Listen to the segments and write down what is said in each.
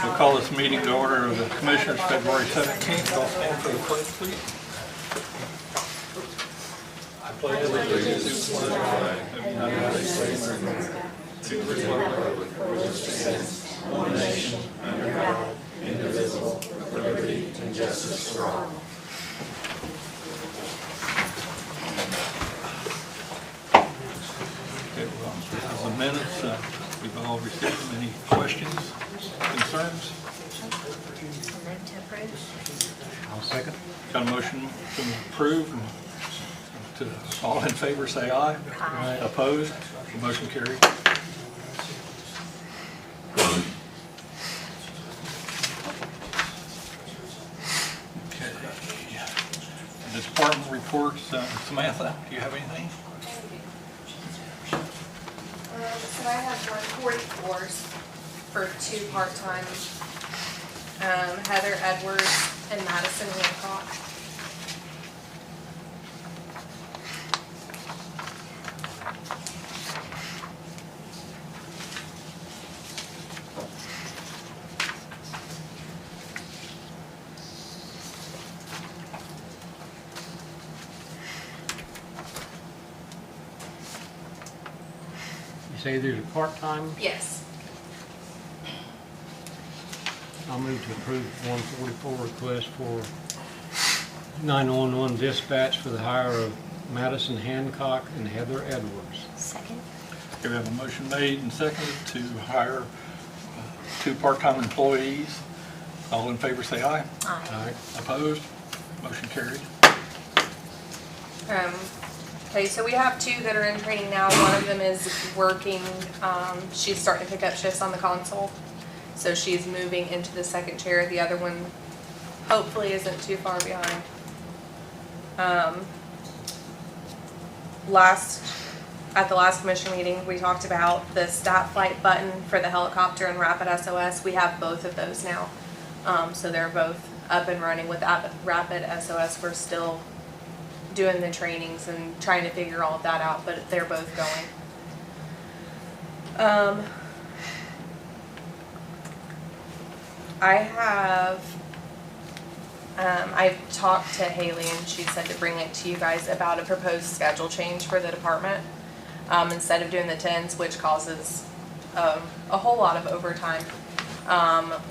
We'll call this meeting to order of the Commissioners, February 17th. I'll stand for the pledge, please. I pledge allegiance to the flag of the United States of America, to the republic for which it stands, one nation, under God, indivisible, with liberty and justice for all. Okay, well, the minutes, we've all received them. Any questions, concerns? Move to approve. I'll second. Got a motion to approve. All in favor, say aye. Aye. Opposed? The motion carried. Okay. The department reports, Samantha, do you have anything? So I have 144s for 2 part-time, Heather Edwards and Madison Hancock. You say there's a part-time? Yes. I'll move to approve 144 request for 911 dispatch for the hire of Madison Hancock and Heather Edwards. Second. Okay, we have a motion made and seconded to hire 2 part-time employees. All in favor, say aye. Aye. Aye. Opposed? Motion carried. Okay, so we have 2 that are in training now. One of them is working, she's starting to pick up shifts on the console. So she's moving into the second chair. The other one hopefully isn't too far behind. At the last commission meeting, we talked about the stat flight button for the helicopter and Rapid SOS. We have both of those now. So they're both up and running with Rapid SOS. We're still doing the trainings and trying to figure all of that out, but they're both going. I've talked to Haley and she said to bring it to you guys about a proposed schedule change for the department. Instead of doing the 10s, which causes a whole lot of overtime,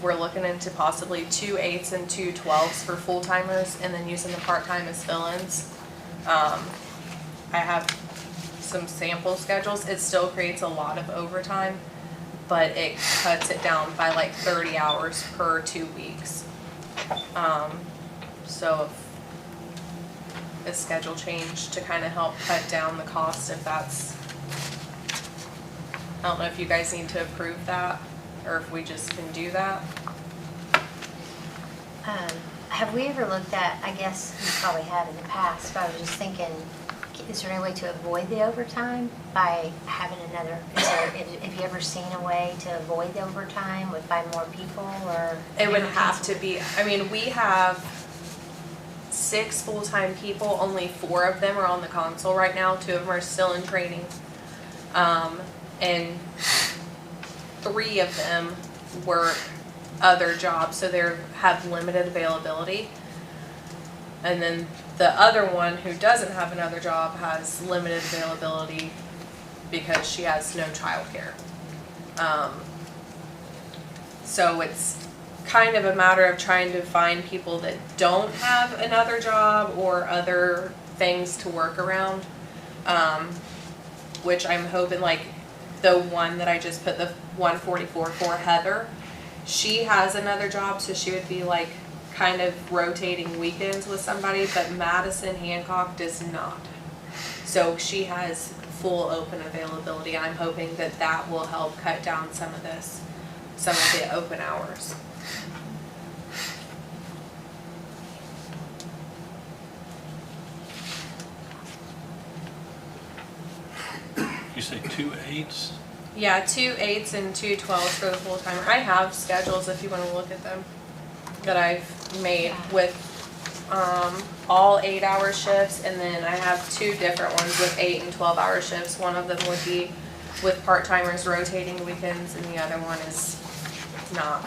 we're looking into possibly 2 8s and 2 12s for full-timers and then using the part-time as fill-ins. I have some sample schedules. It still creates a lot of overtime, but it cuts it down by like 30 hours per 2 weeks. So a schedule change to kind of help cut down the cost if that's, I don't know if you guys need to approve that or if we just can do that. Have we ever looked at, I guess we probably have in the past, but I was just thinking, is there any way to avoid the overtime by having another, have you ever seen a way to avoid the overtime by more people or? It would have to be, I mean, we have 6 full-time people, only 4 of them are on the console right now, 2 of them are still in training. And 3 of them work other jobs, so they have limited availability. And then the other one who doesn't have another job has limited availability because she has no childcare. So it's kind of a matter of trying to find people that don't have another job or other things to work around, which I'm hoping, like the one that I just put the 144 for, Heather, she has another job, so she would be like kind of rotating weekends with somebody, but Madison Hancock does not. So she has full open availability, and I'm hoping that that will help cut down some of the open hours. You say 2 8s? Yeah, 2 8s and 2 12s for the full-timer. I have schedules if you want to look at them that I've made with all 8-hour shifts, and then I have 2 different ones with 8 and 12-hour shifts. One of them would be with part-timers rotating weekends, and the other one is if not.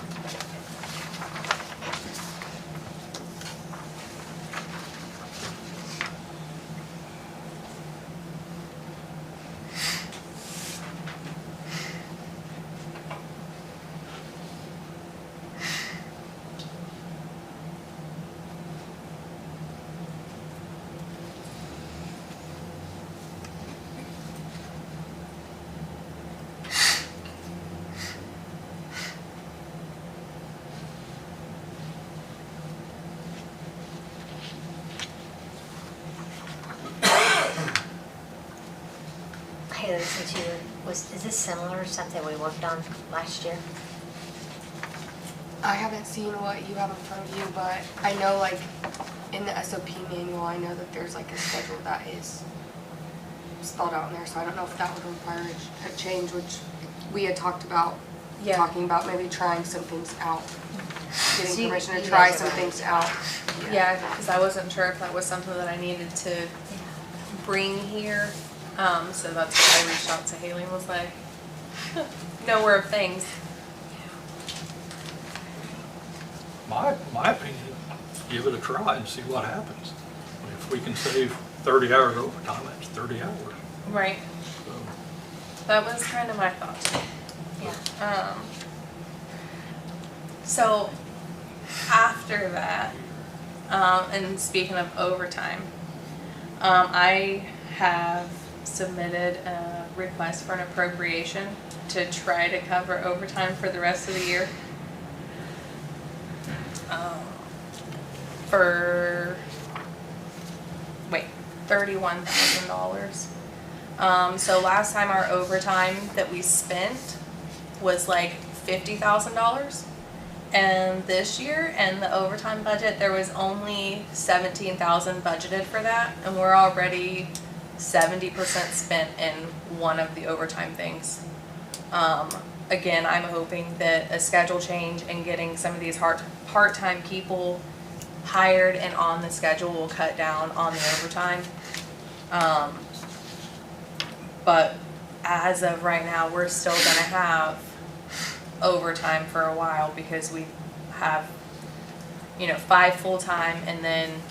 Haley, since you is this similar to something we worked on last year? I haven't seen what you have in front of you, but I know like in the SOP manual, I know that there's like a schedule that is spelled out in there, so I don't know if that would require a change, which we had talked about, Yeah. talking about maybe trying some things out, So getting you- permission to you try guys some are- things out. Yeah, because I wasn't sure if that was something that I needed to bring here. So that's why I reached out to Haley and was like, nowhere of things. My opinion, give it a try and see what happens. If we can save 30 hours overtime, that's 30 hours. Right. So, That was kind of my thought too. Yeah. So after that, and speaking of overtime, I have submitted a request for an appropriation to try to cover overtime for the rest of the year. For, wait, $31,000. So last time our overtime that we spent was like $50,000. And this year, in the overtime budget, there was only 17,000 budgeted for that, and we're already 70% spent in one of the overtime things. Again, I'm hoping that a schedule change and getting some of these part-time people hired and on the schedule will cut down on the overtime. But as of right now, we're still gonna have overtime for a while because we have, 5 full-time and then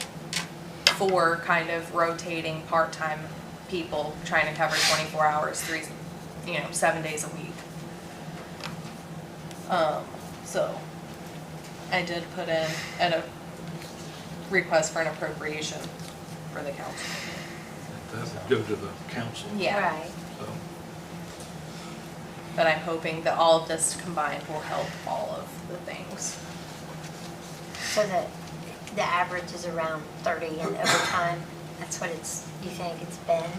4 kind of rotating part-time people trying to cover 24 hours, 7 days a week. So I did put in a request for an appropriation for the council. that would go to the council. Yeah. Right. So, But I'm hoping that all of this combined will help all of the things. So the average is around 30 in overtime. That's what you think it's been,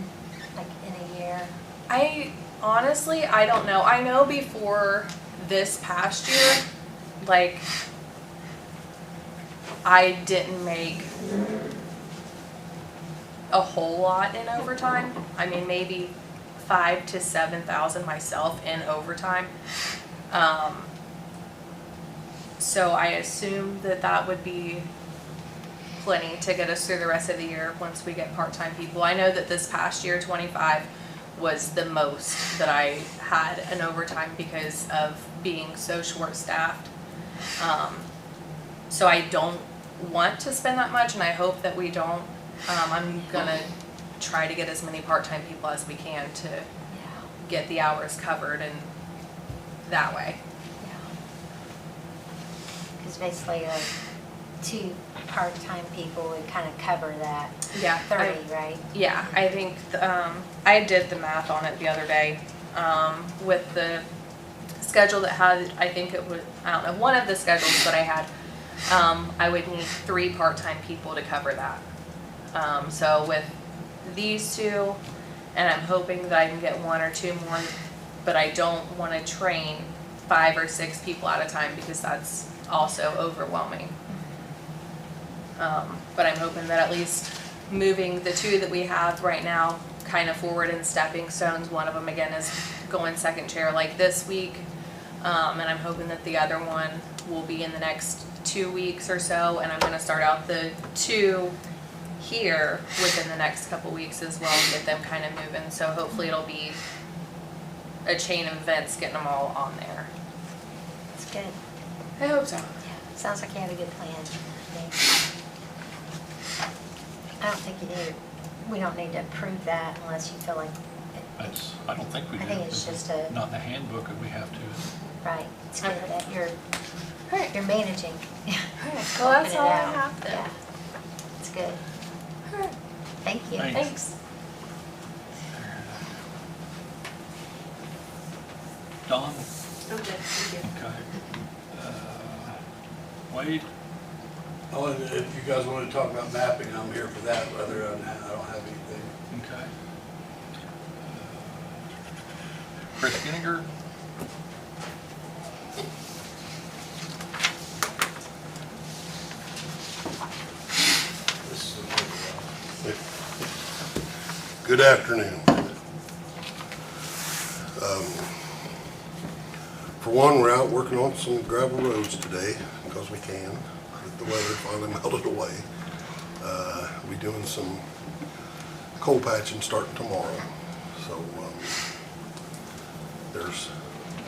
like in a year? I honestly, I don't know. I know before this past year, like, I didn't make a whole lot in overtime. I mean, maybe 5,000 to 7,000 myself in overtime. So I assume that would be plenty to get us through the rest of the year once we get part-time people. I know that this past year, 25, was the most that I had in overtime because of being so short-staffed. So I don't want to spend that much, and I hope that we don't. I'm gonna try to get as many part-time people as we can to Yeah. get the hours covered and that way. Because basically, like, 2 part-time people would kind of cover that Yeah. 30, right? Yeah, I think, I did the math on it the other day, with the schedule that had, I think it was, I don't know, one of the schedules that I had, I would need 3 part-time people to cover that. So with these 2, and I'm hoping that I can get 1 or 2 more, but I don't wanna train 5 or 6 people at a time because that's also overwhelming. But I'm hoping that at least moving the 2 that we have right now kind of forward in stepping stones. One of them again is going second chair like this week. And I'm hoping that the other one will be in the next 2 weeks or so. And I'm gonna start out the 2 here within the next couple weeks as well, and get them kind of moving. So hopefully it'll be a chain of events getting them all on there. That's Good. I hope so. Yeah, sounds like you have a good plan. I don't think you need, we don't need to approve that unless you feel like, I don't think we do. I think it's just a- Not in the handbook that we have to. right, it's good that you're Alright. you're managing. Alright, well, that's Helping it all I out. have then. Yeah, it's good. Alright, Thank you. Thanks. thanks. Don? I'm good, thank you. Okay. Wade? Oh, and if you guys want to talk about mapping, I'm here for that. Other than that, I don't have anything. Okay. Chris Ginniger? This is Good afternoon. For one, we're out working on some gravel roads today because we can. The weather finally melted away. We're doing some coal patching starting tomorrow. So there's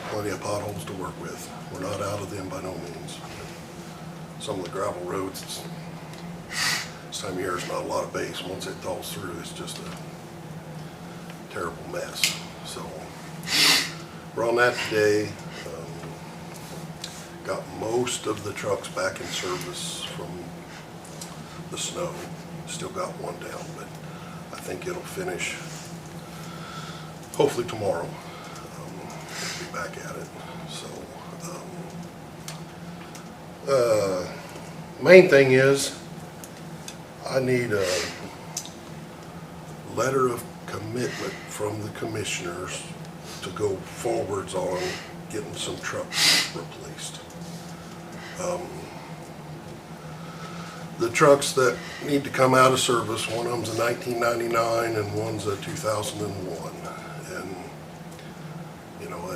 plenty of potholes to work with. We're not out of them by no means. Some of the gravel roads, this time of year is not a lot of base. Once it thaws through, it's just a terrible mess. So we're on that today. Got most of the trucks back in service from the snow. Still got one down, but I think it'll finish hopefully tomorrow. We'll be back at it. So main thing is I need a letter of commitment from the commissioners to go forwards on getting some trucks replaced. The trucks that need to come out of service, one of them's a 1999 and one's a 2001. And, you know,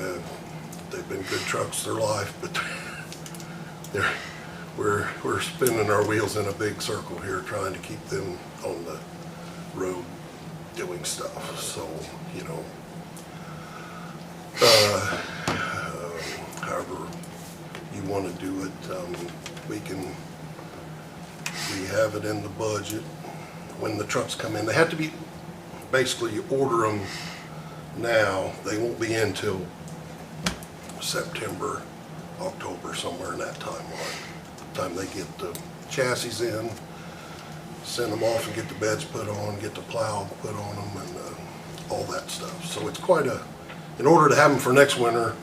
they've been good trucks their life, but we're spinning our wheels in a big circle here trying to keep them on the road doing stuff. So, you know, however you want to do it, we have it in the budget when the trucks come in. They have to be, basically you order them now, they won't be in till September, October, somewhere in that timeline. Time they get the chassis in, send them off and get the beds put on, get the plow put on them, and all that stuff. So it's quite a, in order to have them for next winter,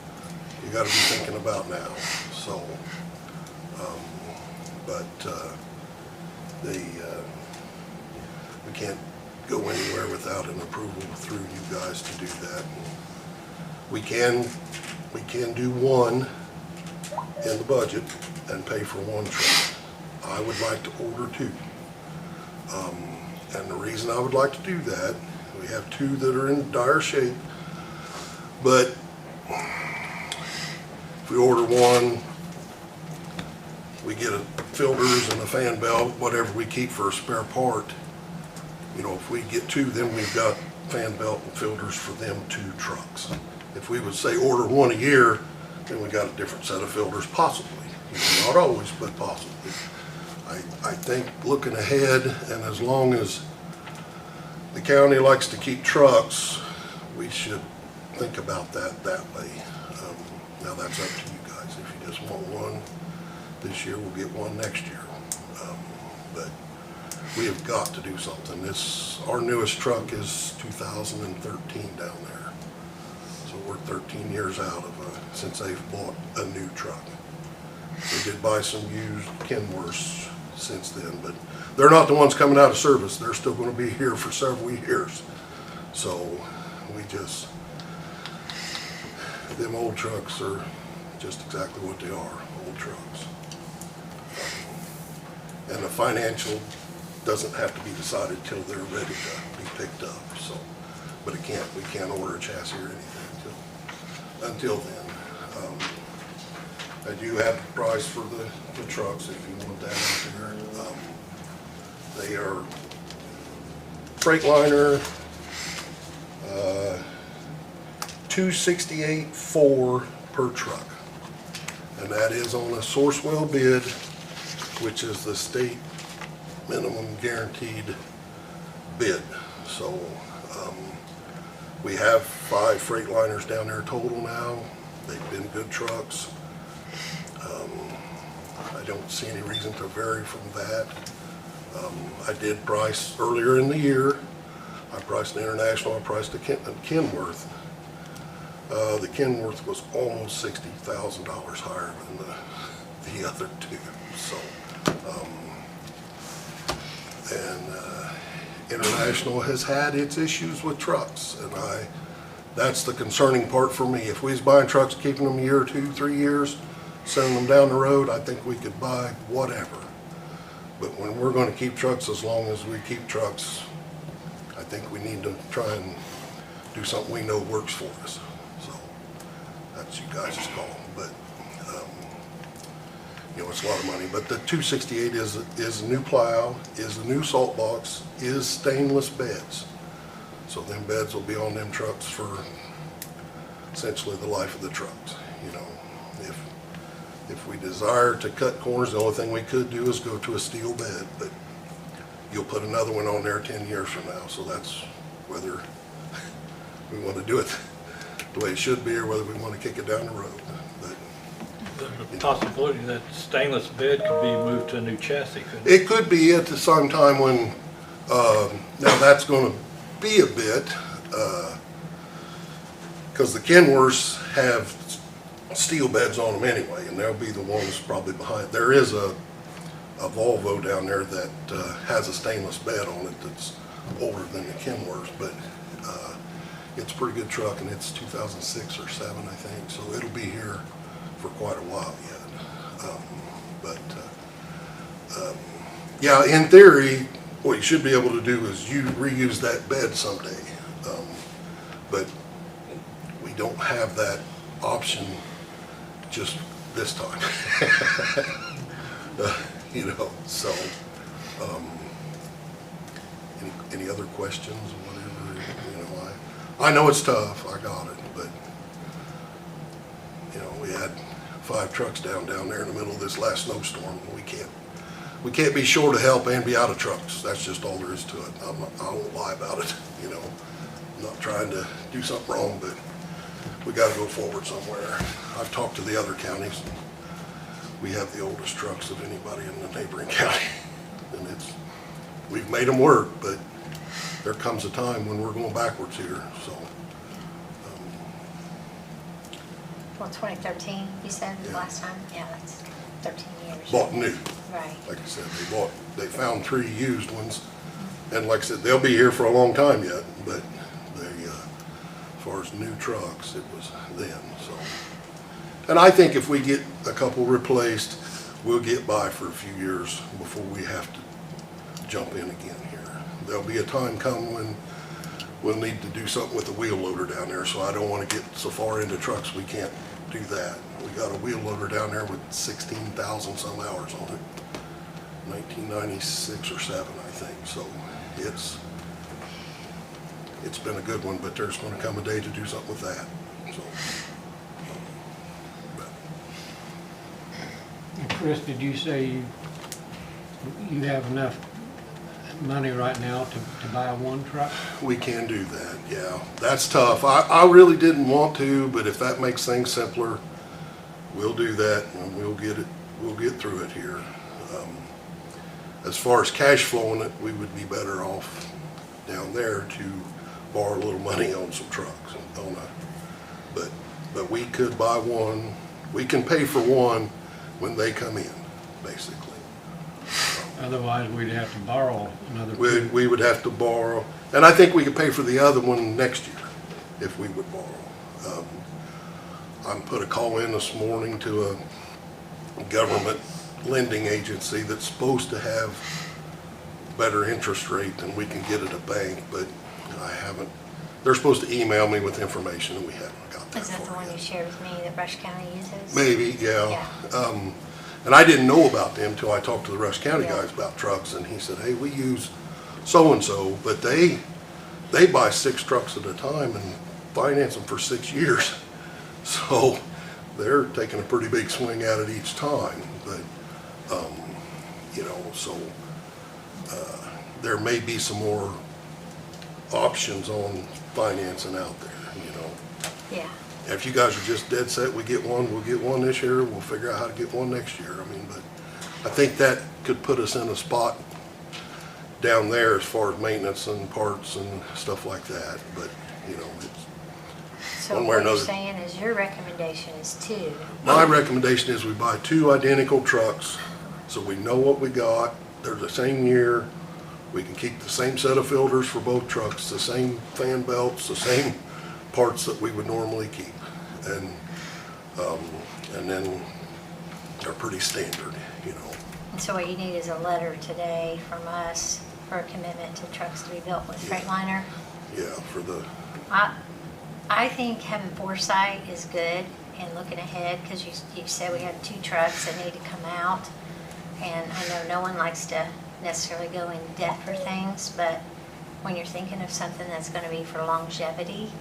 you got to be thinking about now. So, we can't go anywhere without an approval through you guys to do that. We can do one in the budget and pay for one truck. I would like to order two. And the reason I would like to do that, we have two that are in dire shape, but if we order one, we get a filters and a fan belt, whatever we keep for a spare part. You know, if we get two, then we've got fan belt and filters for them two trucks. If we would say order one a year, then we got a different set of filters possibly. You know, not always, but possibly. I think looking ahead, and as long as the county likes to keep trucks, we should think about that way. Now that's up to you guys. If you just want one this year, we'll get one next year. But we have got to do something. Our newest truck is 2013 down there. So we're 13 years out of since they've bought a new truck. We did buy some used Kenworths since then, but they're not the ones coming out of service. They're still going to be here for several years. So we just, them old trucks are just exactly what they are, old trucks. And the financial doesn't have to be decided till they're ready to be picked up. So, but we can't order a chassis or anything until then. I do have the price for the trucks if you want that out there. They are Freightliner, $268,400 per truck. and that is on a Sourcewell bid, which is the state minimum guaranteed bid. So, we have 5 Freightliners down there total now. They've been good trucks. I don't see any reason to vary from that. I did price earlier in the year. I priced an International, I priced a Kenworth. The Kenworth was almost $60,000 higher than the other two. So, International has had its issues with trucks, and that's the concerning part for me. If we was buying trucks, keeping them a year or 2, 3 years, sending them down the road, I think we could buy whatever. But when we're going to keep trucks as long as we keep trucks, I think we need to try and do something we know works for us. So that's you guys' call. But it's a lot of money. But the 268 is a new plow, is a new salt box, is stainless beds. So them beds will be on them trucks for essentially the life of the trucks. If we desire to cut corners, the only thing we could do is go to a steel bed, but you'll put another one on there 10 years from now. So that's whether we want to do it the way it should be or whether we want to kick it down the road. But There's a possibility that stainless bed could be moved to a new chassis, couldn't it? it could be at the same time when, now that's going to be a bit, because the Kenworths have steel beds on them anyway, and they'll be the ones probably behind. There is a Volvo down there that has a stainless bed on it that's older than the Kenworth, but it's a pretty good truck, and it's 2006 or 7, I think, so it'll be here for quite a while yet. Yeah, in theory, what you should be able to do is you reuse that bed someday, but we don't have that option just this time. So any other questions or whatever? I know it's tough, I got it, but we had 5 trucks down there in the middle of this last snowstorm. We can't be short of help and be out of trucks. That's just all there is to it. I won't lie about it. I'm not trying to do something wrong, but we got to go forward somewhere. I've talked to the other counties. We have the oldest trucks of anybody in the neighboring county, and we've made them work, but there comes a time when we're going backwards here. So, Well, 2013, you said Yeah. last time? Yeah, that's 13 years. bought new. Right. Like I said, they found 3 used ones, and like I said, they'll be here for a long time yet. But as far as new trucks, it was then. So, and I think if we get a couple replaced, we'll get by for a few years before we have to jump in again here. There'll be a time come when we'll need to do something with the wheel loader down there. So I don't want to get so far into trucks we can't do that. We got a wheel loader down there with 16,000 some hours on it, 1996 or 7, I think. So it's been a good one, but there's going to come a day to do something with that. So, And Chris, did you say you have enough money right now to buy one truck? we can do that, yeah. That's tough. I really didn't want to, but if that makes things simpler, we'll do that and we'll get through it here. As far as cash flowing it, we would be better off down there to borrow a little money on some trucks. But we could buy one. We can pay for one when they come in, basically. Otherwise, we'd have to borrow another two. We would have to borrow, and I think we could pay for the other one next year if we would borrow. I put a call in this morning to a government lending agency that's supposed to have better interest rate than we can get at a bank, but I haven't. They're supposed to email me with information, and we haven't got that. Is that the one you shared with me that Rush County uses? Maybe, yeah. Yeah. And I didn't know about them till I talked to the Rush County guys about trucks, and he said, hey, we use so-and-so, but they buy 6 trucks at a time and finance them for 6 years. So they're taking a pretty big swing at it each time, but, you know, so, there may be some more options on financing out there, you know. Yeah. If you guys are just dead set, we get one, we'll get one this year, we'll figure out how to get one next year. I mean, but I think that could put us in a spot down there as far as maintenance and parts and stuff like that, but, you know, it's, So One way or what you're another. saying is your recommendation is 2. my recommendation is we buy 2 identical trucks, so we know what we got, they're the same year, we can keep the same set of filters for both trucks, the same fan belts, the same parts that we would normally keep, and then they're pretty standard, you know. And so what you need is a letter today from us for a commitment to trucks to be built with Freightliner. Yeah, for the, I think having foresight is good and looking ahead, because you said we have 2 trucks that need to come out. And I know no one likes to necessarily go in debt for things, but when you're thinking of something that's gonna be for longevity,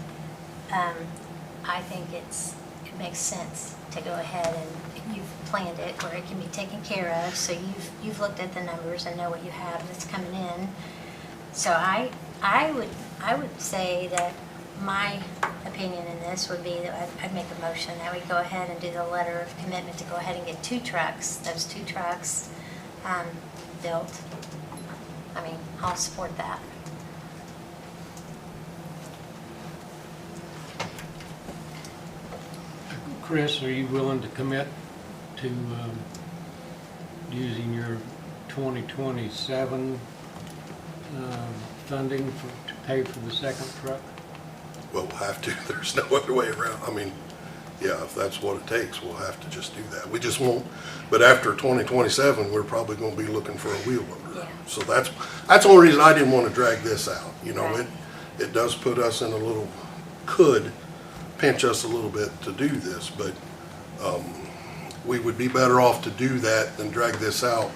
I think it makes sense to go ahead and you've planned it where it can be taken care of, so you've looked at the numbers and know what you have that's coming in. So I would say that my opinion in this would be that I'd make a motion that we go ahead and do the letter of commitment to go ahead and get 2 trucks, those 2 trucks, built. I mean, I'll support that. Chris, are you willing to commit to using your 2027 funding to pay for the second truck? well, we'll have to, there's no other way around. I mean, yeah, if that's what it takes, we'll have to just do that. We just won't, but after 2027, we're probably gonna be looking for a wheel loader. Yeah. So that's the only reason I didn't wanna drag this out, you know, Right. it does put us in a little, could pinch us a little bit to do this, but, we would be better off to do that than drag this out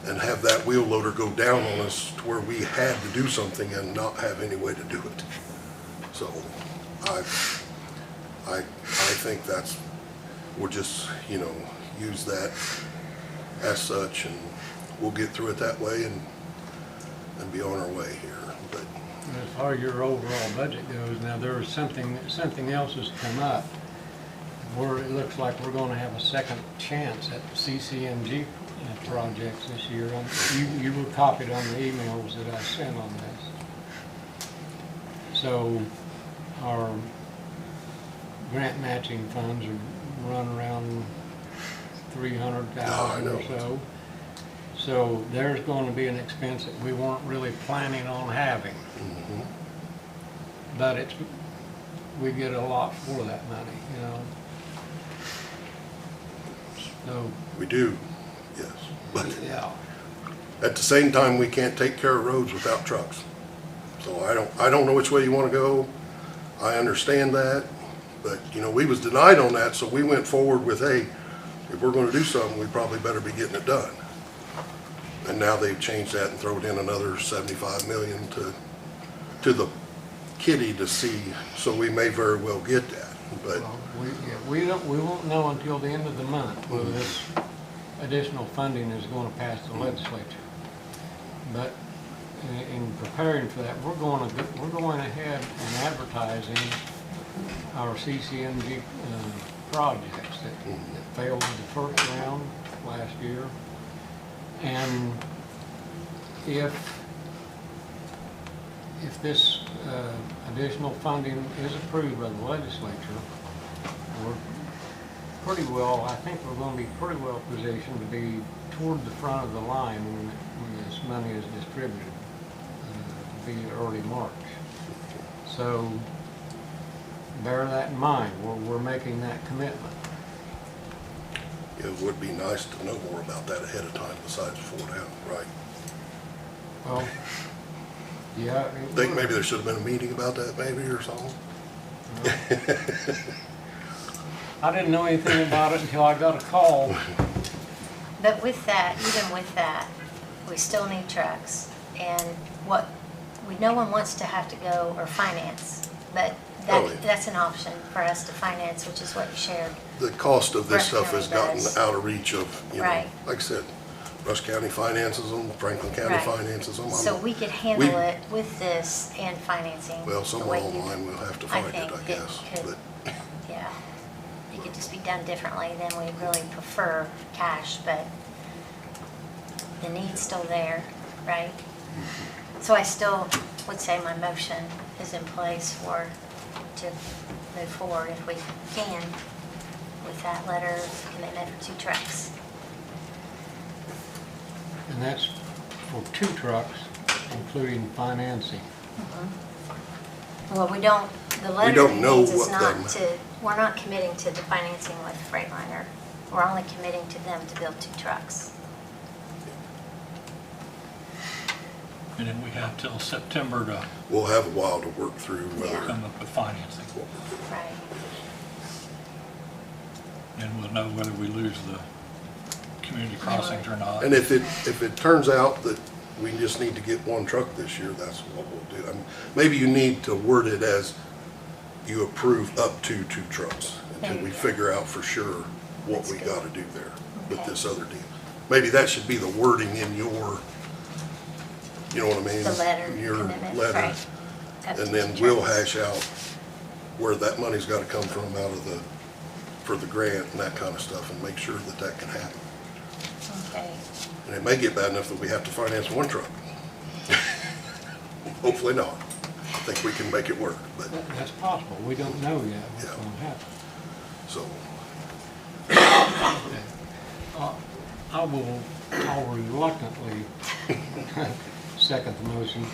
and have that wheel loader go down on us to where we had to do something and not have any way to do it. So, I think that's, we'll just, you know, use that as such, and we'll get through it that way and be on our way here, but, As far as your overall budget goes, now there is something else has come up. It looks like we're gonna have a second chance at CCMG projects this year. You were copied on the emails that I sent on this. So our grant matching funds are run around 300,000 or so. So there's going to be an expense that we weren't really planning on having. But we get a lot for that money, you know. So, we do, yes. But yeah, at the same time, we can't take care of roads without trucks. So I don't know which way you wanna go. I understand that, but, you know, we was denied on that, so we went forward with, hey, if we're gonna do something, we probably better be getting it done. And now they've changed that and thrown in another 75 million to the kitty to see, so we may very well get that, but, well, we won't know until the end of the month whether this additional funding is gonna pass the legislature. But in preparing for that, we're going ahead and advertising our CCMG projects that failed in the first round last year. And if this additional funding is approved by the legislature, we're pretty well, I think we're going to be pretty well positioned to be toward the front of the line when this money is distributed, be early March. So bear that in mind. We're making that commitment. it would be nice to know more about that ahead of time besides before now, right? Well, yeah. I think maybe there should have been a meeting about that maybe or something. I didn't know anything about it until I got a call. But with that, even with that, we still need trucks. And no one wants to have to go or finance, but Oh, yeah. That's an option for us to finance, which is what you shared. The cost of this Rush stuff has County gotten does. out of reach of, you know, Right. like I said, Rush County finances them, Franklin County Right. finances them. So we could handle it with this and financing. Well, the somewhere way you- along the line, we'll have to I find it, think I it guess. could- But Yeah, it could just be done differently than we really prefer cash, but the need's still there, right? So I still would say my motion is in place to move forward if we can with that letter of commitment for 2 trucks. And that's for 2 trucks, including financing. Well, we don't, the letter don't know means it's what not them- to, we're not committing to the financing with Freightliner. We're only committing to them to build 2 trucks. And then we have till September to we'll have a while to work through whether, come up with financing. Right. And we'll know whether we lose the community crossings or not. and if it turns out that we just need to get 1 truck this year, that's what we'll do. I mean, maybe you need to word it as you approve up to 2 trucks There until you we go. figure out for sure what That's we good. gotta do there with Okay. this other deal. Maybe that should be the wording in your, you know what I mean? The letter, Your commitment, letter. right. Up to And then 2 we'll trucks. hash out where that money's gotta come from out of for the grant and that kind of stuff and make sure that that can happen. Okay. And it may get bad enough that we have to finance 1 truck. Hopefully not. I think we can make it work, but, That's possible. We don't know yet what's Yeah. going to happen. so, I'll reluctantly second the motion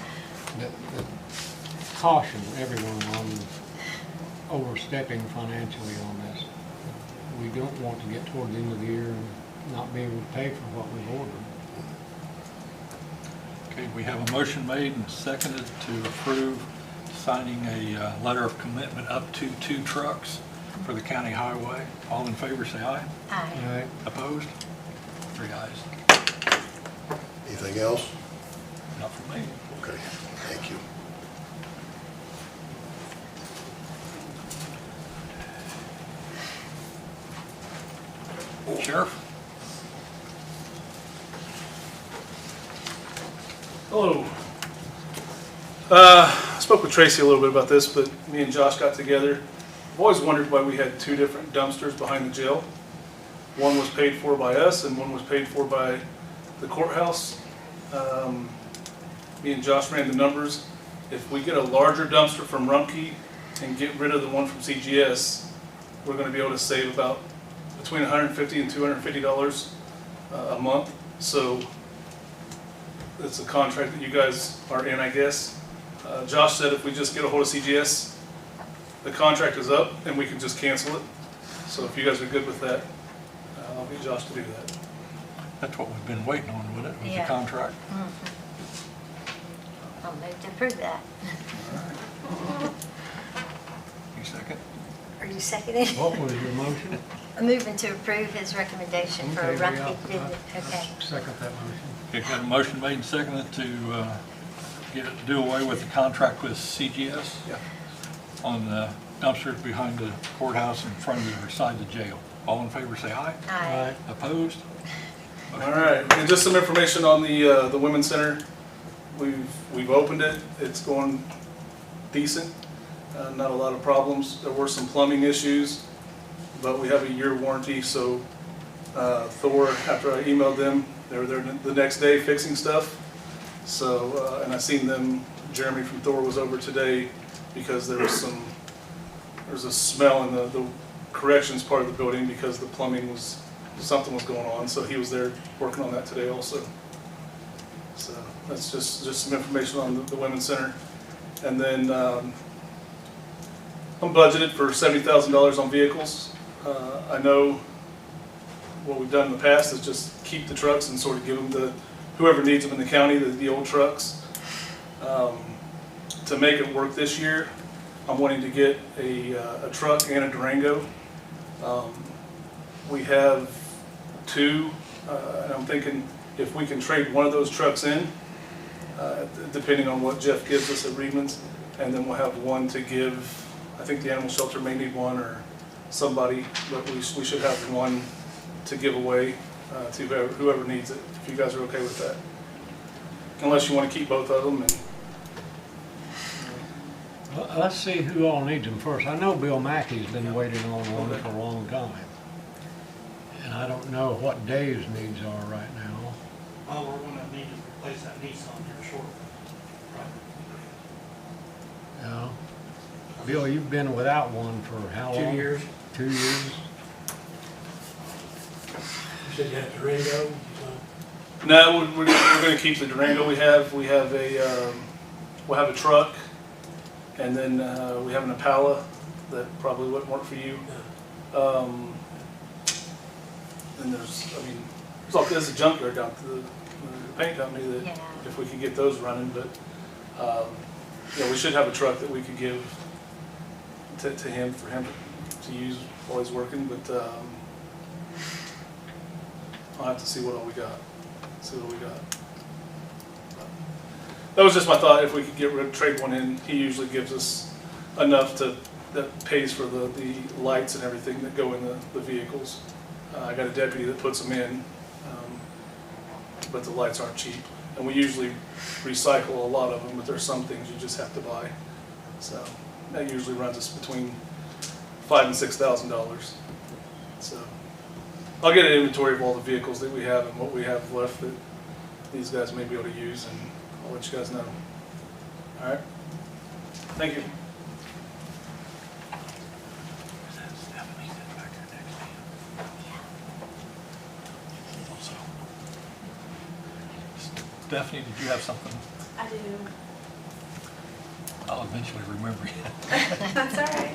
that caution everyone on overstepping financially on this. We don't want to get toward the end of the year and not be able to pay for what we've ordered. Okay, we have a motion made and seconded to approve signing a letter of commitment up to 2 trucks for the county highway. All in favor, say aye. Aye. All right, Opposed? 3 ayes. anything else? Not for me. Okay, thank you. Sheriff? Hello. I spoke with Tracy a little bit about this, but me and Josh got together. I've always wondered why we had 2 different dumpsters behind the jail. One was paid for by us and one was paid for by the courthouse. Me and Josh ran the numbers. If we get a larger dumpster from Rumpke and get rid of the one from CGS, we're gonna be able to save about between $150 and $250 a month. So it's a contract that you guys are in, I guess. Josh said if we just get a hold of CGS, the contract is up and we can just cancel it. So if you guys are good with that, I'll get Josh to do that. That's what we've been waiting on, with it, was the Yeah. contract. I'll move to approve that. You second? Are you seconding? what was your motion? I'm moving to approve his recommendation for Okay, Rumpke. I'll Okay. second that motion. Okay, got a motion made and seconded to do away with the contract with CGS Yeah. on the dumpsters behind the courthouse in front of the, or side of the jail. All in favor, say aye. Aye. Opposed? All right, and just some information on the Women's Center. We've opened it. It's going decent. Not a lot of problems. There were some plumbing issues, but we have a year warranty. So Thor, after I emailed them, they were there the next day fixing stuff. So and I seen them. Jeremy from Thor was over today because there was a smell in the corrections part of the building because the plumbing something was going on. So he was there working on that today also. So that's just some information on the Women's Center. And then I'm budgeted for $70,000 on vehicles. I know what we've done in the past is just keep the trucks and sort of give them to whoever needs them in the county, the old trucks. To make it work this year, I'm wanting to get a truck and a Durango. We have 2, and I'm thinking if we can trade one of those trucks in, depending on what Jeff gives us at Reedman's, and then we'll have one to give I think the animal shelter may need one or somebody, but we should have one to give away to whoever needs it, if you guys are okay with that. Unless you want to keep both of them and, Let's see who all needs them first. I know Bill Mackey's been waiting on one Okay. for a long time. And I don't know what Dave's needs are right now. Well, we're gonna need to replace that Nissan here shortly. You know? Bill, you've been without one for how long? 2 years. 2 years? You said you had Durango, so no, we're going to keep the Durango we have. We have we'll have a truck, and then we have an Impala that probably wouldn't work for you. And there's a junkyard down to the paint company that Yeah. if we could get those running, but we should have a truck that we could give to him for him to use while he's working, but I'll have to see what all we got. That was just my thought, if we could trade one in, he usually gives us enough that pays for the lights and everything that go in the vehicles. I got a deputy that puts them in, but the lights aren't cheap. And we usually recycle a lot of them, but there's some things you just have to buy. So that usually runs us between $5,000 and $6,000. So I'll get an inventory of all the vehicles that we have and what we have left that these guys may be able to use, and I'll let you guys know. All right? Thank you. Stephanie, did you have something? I do. I'll eventually remember you. That's all right.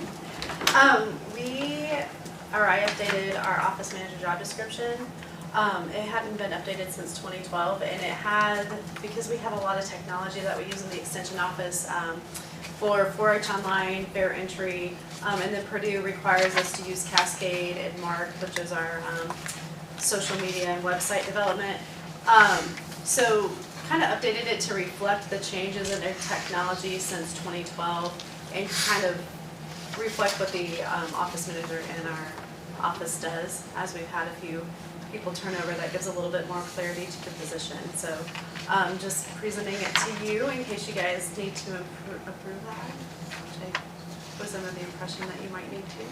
I updated our office manager job description. It hadn't been updated since 2012, and it had, because we have a lot of technology that we use in the extension office for 4-H Online, fair entry, and then Purdue requires us to use Cascade and Mark, which is our social media and website development. So kind of updated it to reflect the changes in their technology since 2012 and kind of reflect what the office manager in our office does, as we've had a few people turn over. That gives a little bit more clarity to the position. So just presenting it to you in case you guys need to approve that, which I was under the impression that you might need to.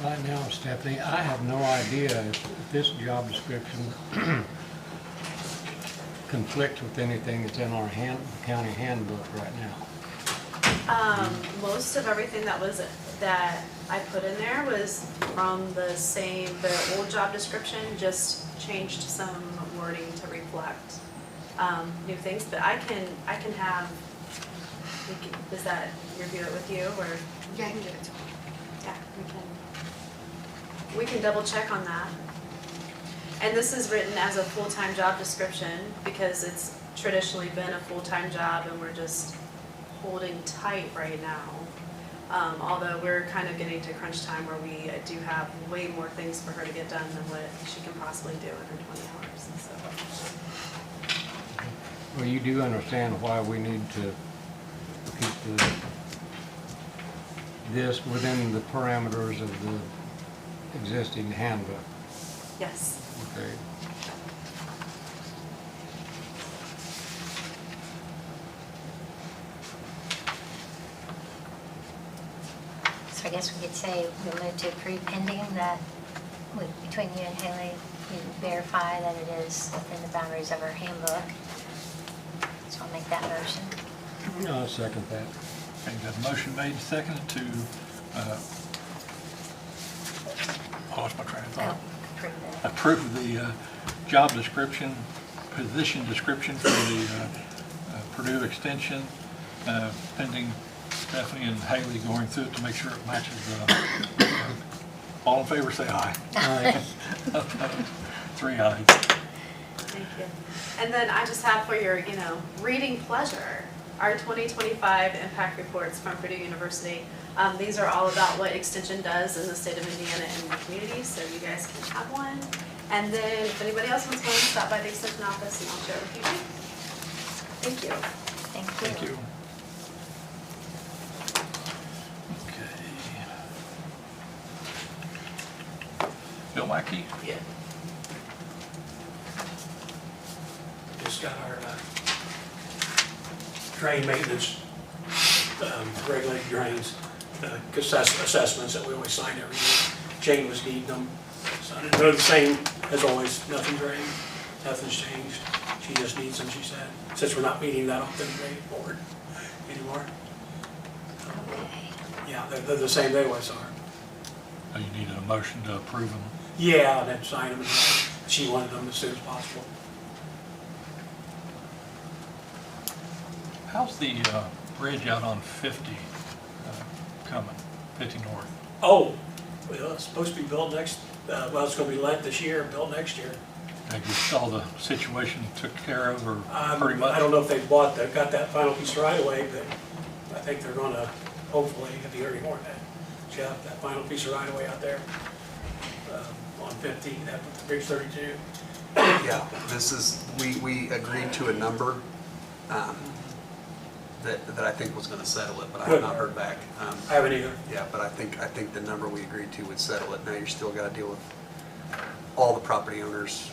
Right now, Stephanie, I have no idea if this job description conflicts with anything that's in our county handbook right now. Most of everything that I put in there was from the old job description, just changed some wording to reflect new things. But I can have, does that review it with you, or? Yeah, I can give it to him. Yeah, we can double check on that. And this is written as a full-time job description because it's traditionally been a full-time job and we're just holding tight right now. Although we're kind of getting to crunch time where we do have way more things for her to get done than what she can possibly do in her 20 hours. And so. Well, you do understand why we need to keep this within the parameters of the existing handbook. Yes. Okay. So I guess we could say we'll move to approve pending that, between you and Haley, you verify that it is within the boundaries of our handbook. So I'll make that motion. I'll second that. Okay, got a motion made and seconded to, lost my train of Oh, thought. approve it. Approve the job description, position description for the Purdue Extension pending Stephanie and Haley going through it to make sure it matches. All in favor, say aye. Aye. 3 ayes. Thank you. And then I just have for your, reading pleasure, our 2025 impact reports from Purdue University. These are all about what Extension does in the state of Indiana and the community, so you guys can have one. And then if anybody else wants one, stop by the Extension office and I'll share it with you too. Thank you. Thank you. Thank you. Okay. Bill Mackey? Yeah. Just got our drain maintenance, regulated drains, assessments that we always sign every year. Jane was needing them. So they're the same as always, nothing's drained, nothing's changed. She just needs them, she said, since we're not meeting that often board anymore. Yeah, they're the same they always are. Oh, you need a motion to approve them. Yeah, and then sign them. She wanted them as soon as possible. How's the bridge out on 50 coming, 50 North? Oh, well, it's supposed to be built next, well, it's gonna be let this year, built next year. Have you saw the situation took care of, or pretty much? I don't know if they've got that final piece right away, but I think they're gonna, hopefully, have you already heard that? Jeff, that final piece of right away out there, on 50, that bridge 32. Yeah, this is, we agreed to a number that I think was gonna settle it, but I have not heard back. I haven't either. Yeah, but I think the number we agreed to would settle it. Now you still gotta deal with all the property owners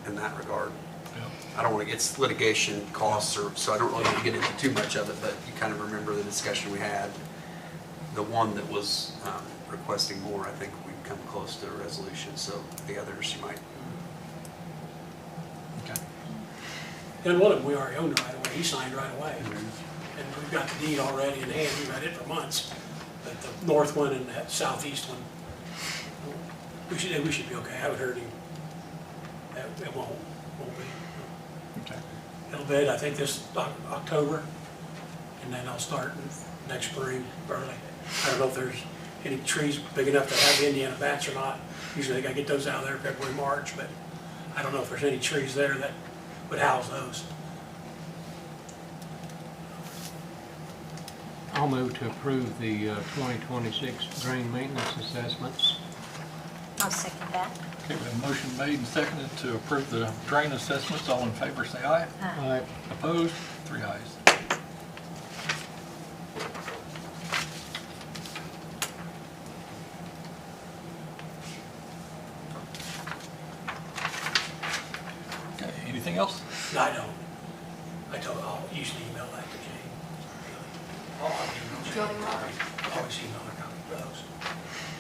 in that regard. Yep. I don't wanna get litigation costs, so I don't really want to get into too much of it, but you kind of remember the discussion we had. The one that was requesting more, I think we've come close to a resolution, so the others you might. Okay. And one of them, we already owned right away, he signed right away. And we've got the deed already in hand, we've had it for months. But the north one and that southeast one, we should be okay, I haven't heard him. It won't be. Okay. It'll bid, I think this October, and then I'll start next spring early. I don't know if there's any trees big enough to have Indiana bats or not. Usually they gotta get those out of there February, March, but I don't know if there's any trees there that would house those. I'll move to approve the 2026 drain maintenance assessments. I'll second that. Okay, we have a motion made and seconded to approve the drain assessments. All in favor, say aye. Aye. Opposed? 3 ayes. Okay, anything else? No, I don't. I'll usually email that to Jane. I'll email Jane. Joining Robert. I'll always email her copy of those.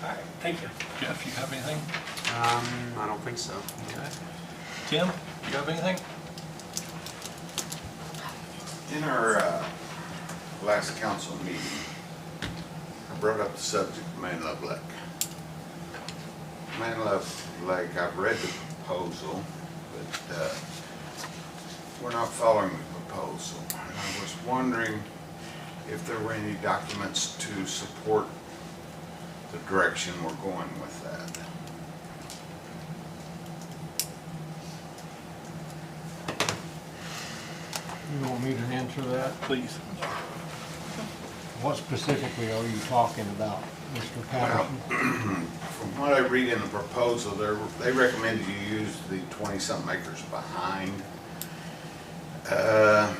All right, thank you. Jeff, you have anything? I don't think so. Okay. Tim, you have anything? In our last council meeting, I brought up the subject of Man Love Lake. Man Love Lake, I've read the proposal, but we're not following the proposal. And I was wondering if there were any documents to support the direction we're going with that. You want me to answer that? Please. What specifically are you talking about, Mr. Patterson? From what I read in the proposal, they recommended you use the 20-something acres behind. And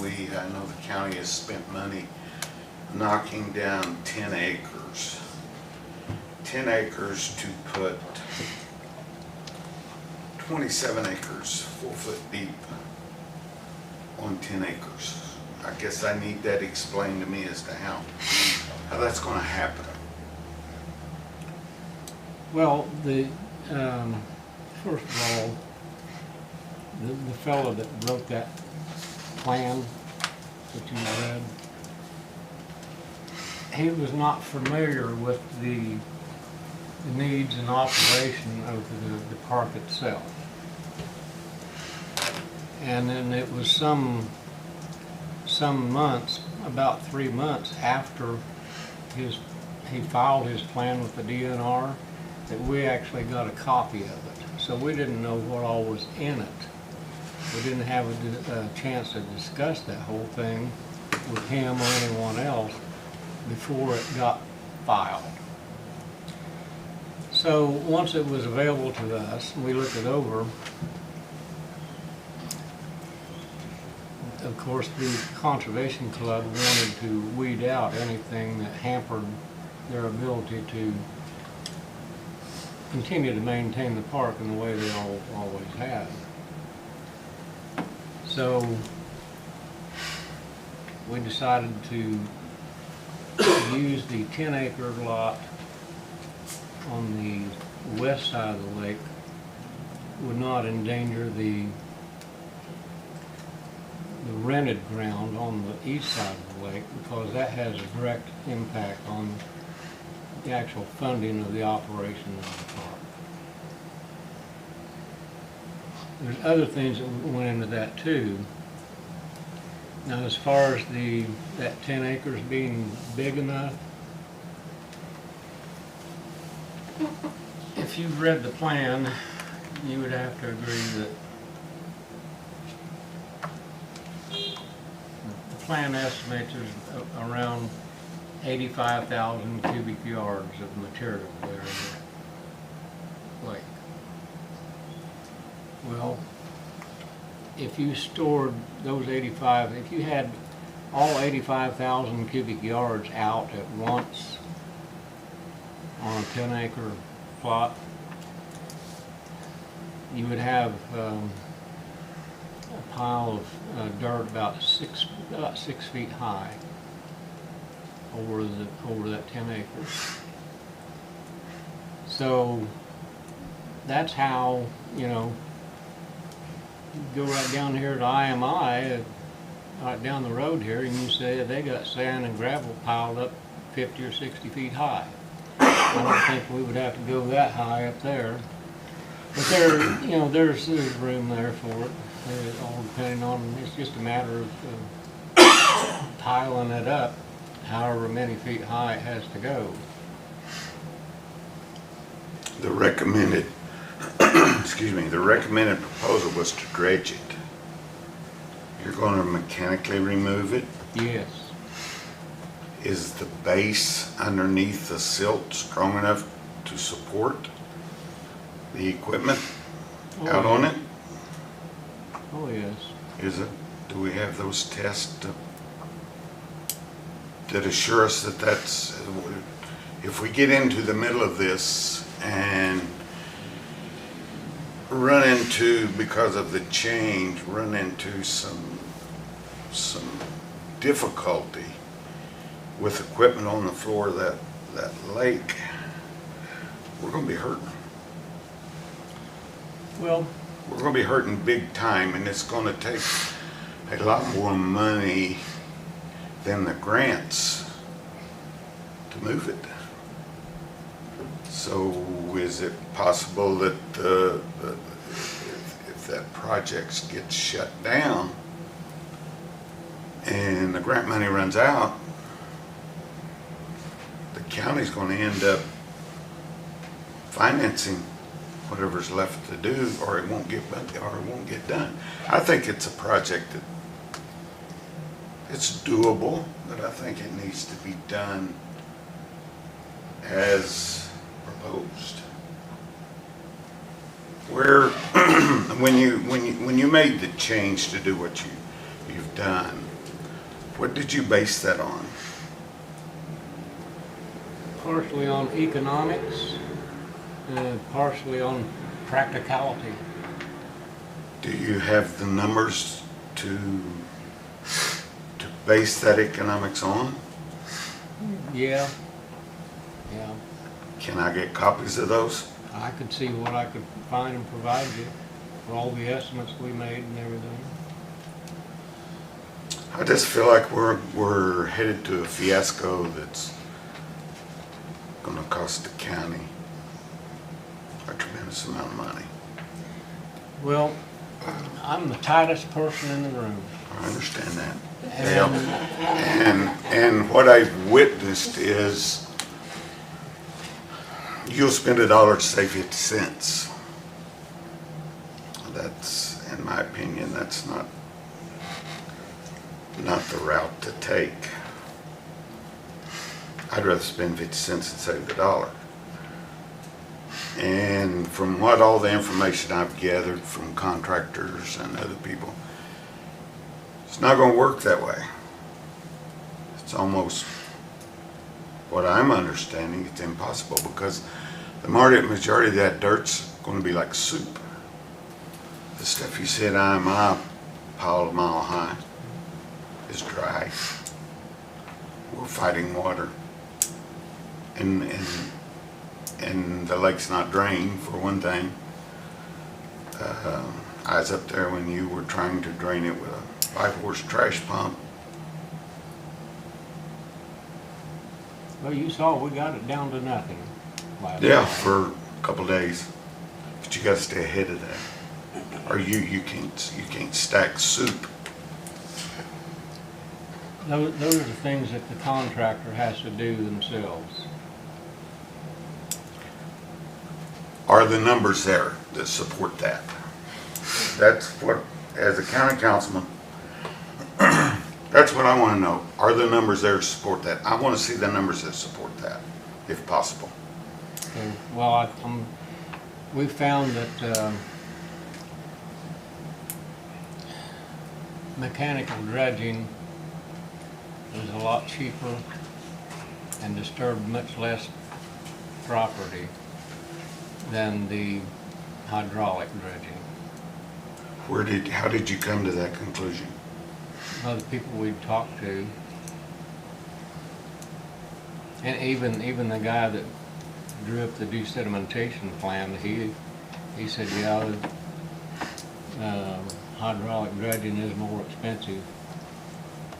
I know the county has spent money knocking down 10 acres. 10 acres to put 27 acres, 4 foot deep on 10 acres. I guess I need that explained to me as to how that's gonna happen. Well, first of all, the fellow that wrote that plan that you read, he was not familiar with the needs and operation of the park itself. And then it was some some months, about 3 months after he filed his plan with the DNR, that we actually got a copy of it. So we didn't know what all was in it. We didn't have a chance to discuss that whole thing with him or anyone else before it got filed. So once it was available to us, we looked it over. Of course, the Conservation Club wanted to weed out anything that hampered their ability to continue to maintain the park in the way they always have. So we decided to use the 10-acre lot on the west side of the lake, would not endanger the rented ground on the east side of the lake, because that has a direct impact on the actual funding of the operation of the park. There's other things that went into that too. Now, as far as that 10 acres being big enough, if you've read the plan, you would have to agree that the plan estimates there's around 85,000 cubic yards of material there in that lake. Well, if you stored those if you had all 85,000 cubic yards out at once on a 10-acre plot, you would have a pile of dirt about 6 feet high over that 10 acres. So that's how, you know, you go right down here to IMI, right down the road here, and you say they got sand and gravel piled up 50 or 60 feet high. I don't think we would have to go that high up there. But there's room there for it. All depending on, it's just a matter of piling it up however many feet high it has to go. The recommended, the recommended proposal was to dredge it. You're going to mechanically remove it? Yes. Is the base underneath the silt strong enough to support the equipment out on it? Oh, yes. Is it? Do we have those tests that assure us that that's, if we get into the middle of this and run into, because of the change, run into some difficulty with equipment on the floor of that lake, we're going to be hurting. Well, We're going to be hurting big time, and it's going to take a lot more money than the grants to move it. So is it possible that if that project gets shut down and the grant money runs out, the county's going to end up financing whatever's left to do, or it won't get done. I think it's a project that it's doable, but I think it needs to be done as proposed. Where when you made the change to do what you've done, what did you base that on? partially on economics, partially on practicality. Do you have the numbers to base that economics on? Yeah. Can I get copies of those? I could see what I could find and provide you for all the estimates we made and everything. I just feel like we're headed to a fiasco that's gonna cost the county a tremendous amount of money. Well, I'm the tightest person in the room. I understand that. And what I've witnessed is you'll spend $1 to save 50 cents. That's, in my opinion, that's not the route to take. I'd rather spend 50 cents and save $1. And from what all the information I've gathered from contractors and other people, it's not going to work that way. It's almost, what I'm understanding, it's impossible because the majority of that dirt's going to be like soup. The stuff you sit on my pile a mile high is dry. We're fighting water. And the lake's not drained, for one thing. I was up there when you were trying to drain it with a 5-horse trash pump. Well, you saw we got it down to nothing last Yeah, night. for a couple days. But you gotta stay ahead of that. Or you can't stack soup. Those are the things that the contractor has to do themselves. Are the numbers there that support that? That's what, as a county councilman, that's what I want to know. Are the numbers there to support that? I want to see the numbers that support that, if possible. Okay, well, we found that mechanical dredging is a lot cheaper and disturbed much less property than the hydraulic dredging. How did you come to that conclusion? Other people we've talked to, and even the guy that drew up the desedimentation plan, he said, yeah, hydraulic dredging is more expensive,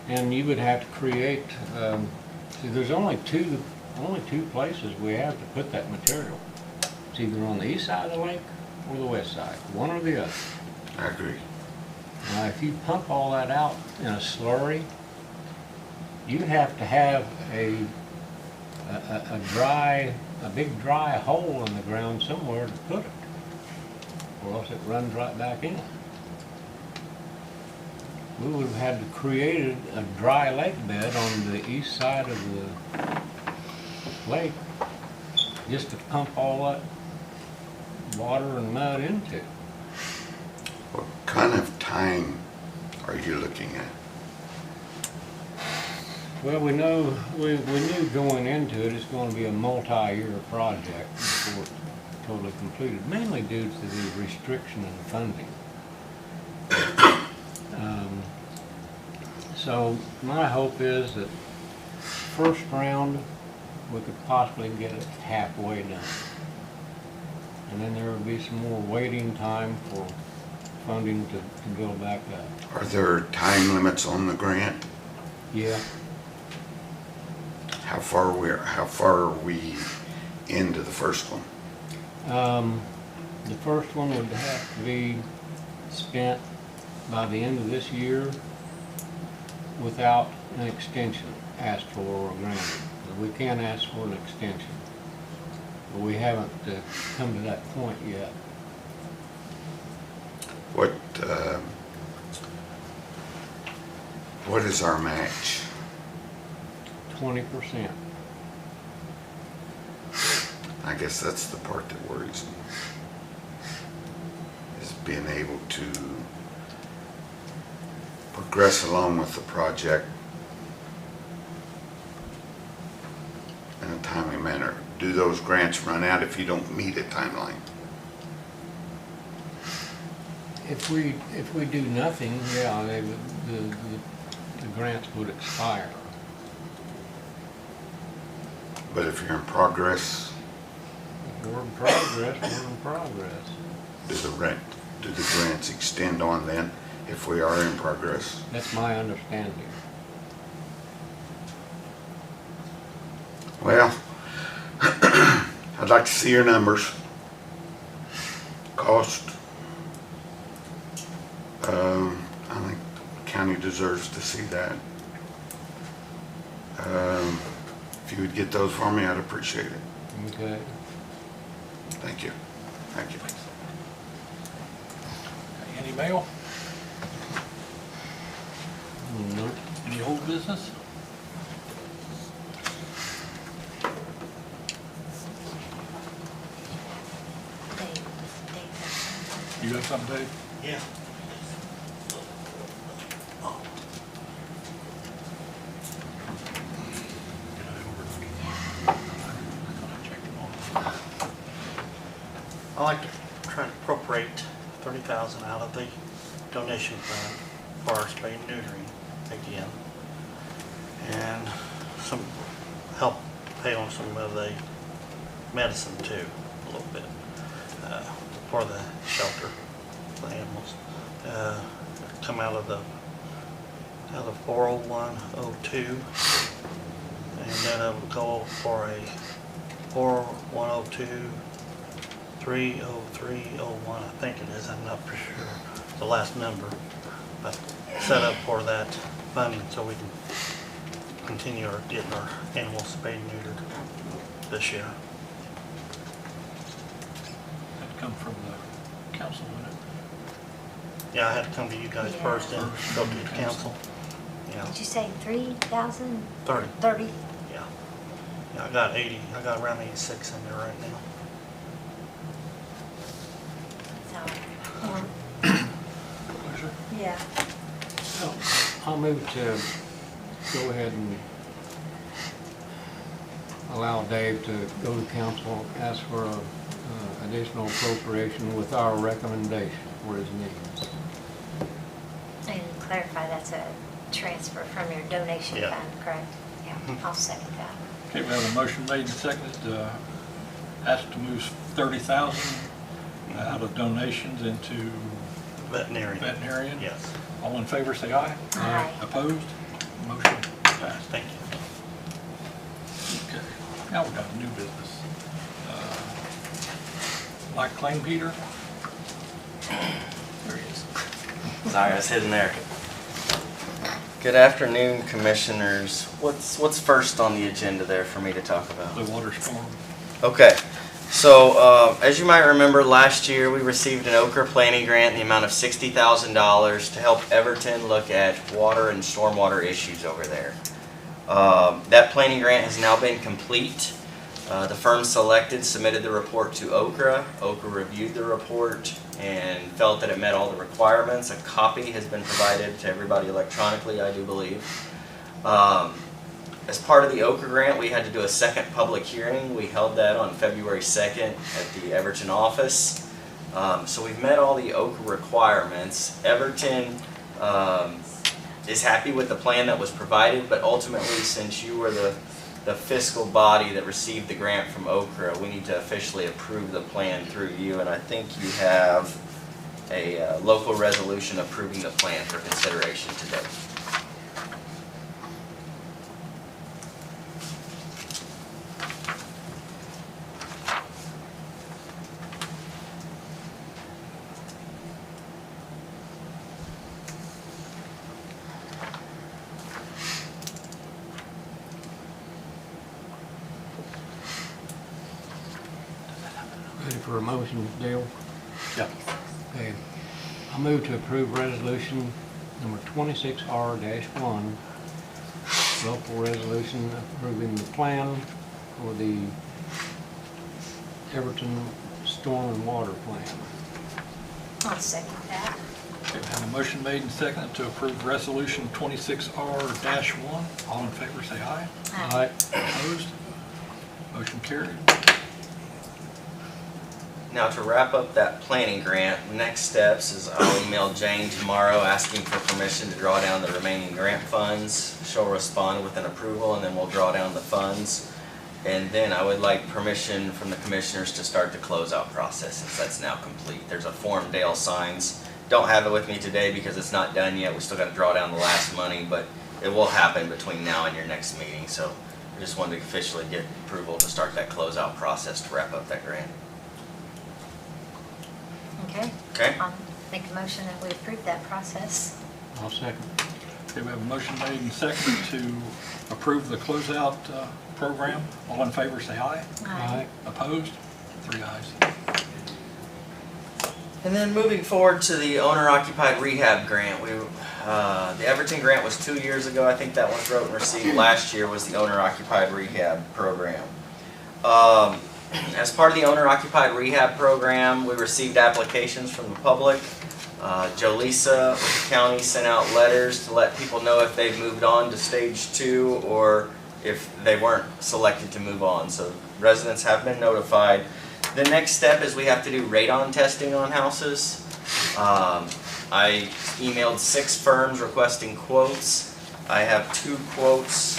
and you would have to create. See, there's only two places we have to put that material. It's either on the east side of the lake or the west side, one or the other. I agree. Now, if you pump all that out in a slurry, you have to have a big dry hole in the ground somewhere to put it, or else it runs right back in. We would have had to create a dry lake bed on the east side of the lake just to pump all that water and mud into. What kind of time are you looking at? Well, we knew going into it, it's going to be a multi-year project before it's totally completed, mainly due to the restriction in funding. So my hope is that first round, we could possibly get it halfway done. And then there will be some more waiting time for funding to build back up. Are there time limits on the grant? Yeah. How far are we into the first one? The first one would have to be spent by the end of this year without an extension asked for or granted. We can ask for an extension, but we haven't come to that point yet. What is our match? 20%. I guess that's the part that worries me, is being able to progress along with the project in a timely manner. Do those grants run out if you don't meet a timeline? If we do nothing, yeah, the grants would expire. But if you're in progress, If we're in progress, we're in progress. do the grants extend on then if we are in progress? That's my understanding. Well, I'd like to see your numbers. Cost. I think county deserves to see that. If you would get those for me, I'd appreciate it. Okay. Thank you. Thank you. Any mail? No. Any old business? You got something, Dave? Yeah. I like to try to appropriate 30,000 out of the donation fund for our spay and neutering again. And some help pay on some of the medicine too, a little bit, for the shelter, for the animals. Come out of 40102, and then it will go for a 4102 30301, I think it is, I'm not for sure, the last number, but set up for that funding so we can continue getting our animals spayed and neutered this year. That come from the council, wouldn't it? Yeah, I had to come to you guys Yeah. first and go to the council. Yeah, Did you say 3,000? 30, 30? yeah. Yeah, I got 80, I got around 86 in there right now. So, Pleasure. yeah. I'll move to go ahead and allow Dave to go to council, ask for a additional appropriation with our recommendation for his needs. And clarify, that's a transfer from your donation Yeah. fund, correct? Yeah, I'll second that. Okay, we have a motion made and seconded, ask to move 30,000 out of donations into Veterinarian. veterinarian. Yes, All in favor, say aye. Aye. Opposed? Motion passed. thank you. Okay, now we got a new business. Like claim, Peter? There he is. Sorry, I was hidden there. Good afternoon, commissioners. What's first on the agenda there for me to talk about? The water storm. Okay, so as you might remember, last year we received an Okra planning grant in the amount of $60,000 to help Everton look at water and stormwater issues over there. That planning grant has now been complete. The firm selected submitted the report to Okra. Okra reviewed the report and felt that it met all the requirements. A copy has been provided to everybody electronically, I do believe. As part of the Okra grant, we had to do a second public hearing. We held that on February 2nd at the Everton office. So we've met all the Okra requirements. Everton is happy with the plan that was provided, but ultimately, since you were the fiscal body that received the grant from Okra, we need to officially approve the plan through you, and I think you have a local resolution approving the plan for consideration today. Ready for a motion, Dale? Yeah. Okay. I move to approve resolution number 26R-1, local resolution approving the plan for the Everton Storm and Water Plan. I'll second that. Okay, we have a motion made and seconded to approve resolution 26R-1. All in favor, say aye. Aye. Opposed? Motion carried. Now, to wrap up that planning grant, next steps is I'll email Jane tomorrow asking for permission to draw down the remaining grant funds. She'll respond with an approval, and then we'll draw down the funds. And then I would like permission from the commissioners to start the closeout process, since that's now complete. There's a form Dale signs. Don't have it with me today because it's not done yet. We still got to draw down the last money, but it will happen between now and your next meeting. So I just wanted to officially get approval to start that closeout process to wrap up that grant. Okay? Okay? I'll make a motion that we approve that process. I'll second. Okay, we have a motion made and seconded to approve the closeout program. All in favor, say aye. Aye. Opposed? 3 ayes. And then moving forward to the owner-occupied rehab grant, the Everton grant was 2 years ago. I think that one wrote and received. Last year was the owner-occupied rehab program. As part of the owner-occupied rehab program, we received applications from the public. Jolisa with the county sent out letters to let people know if they've moved on to stage 2 or if they weren't selected to move on. So residents have been notified. The next step is we have to do radon testing on houses. I emailed 6 firms requesting quotes. I have 2 quotes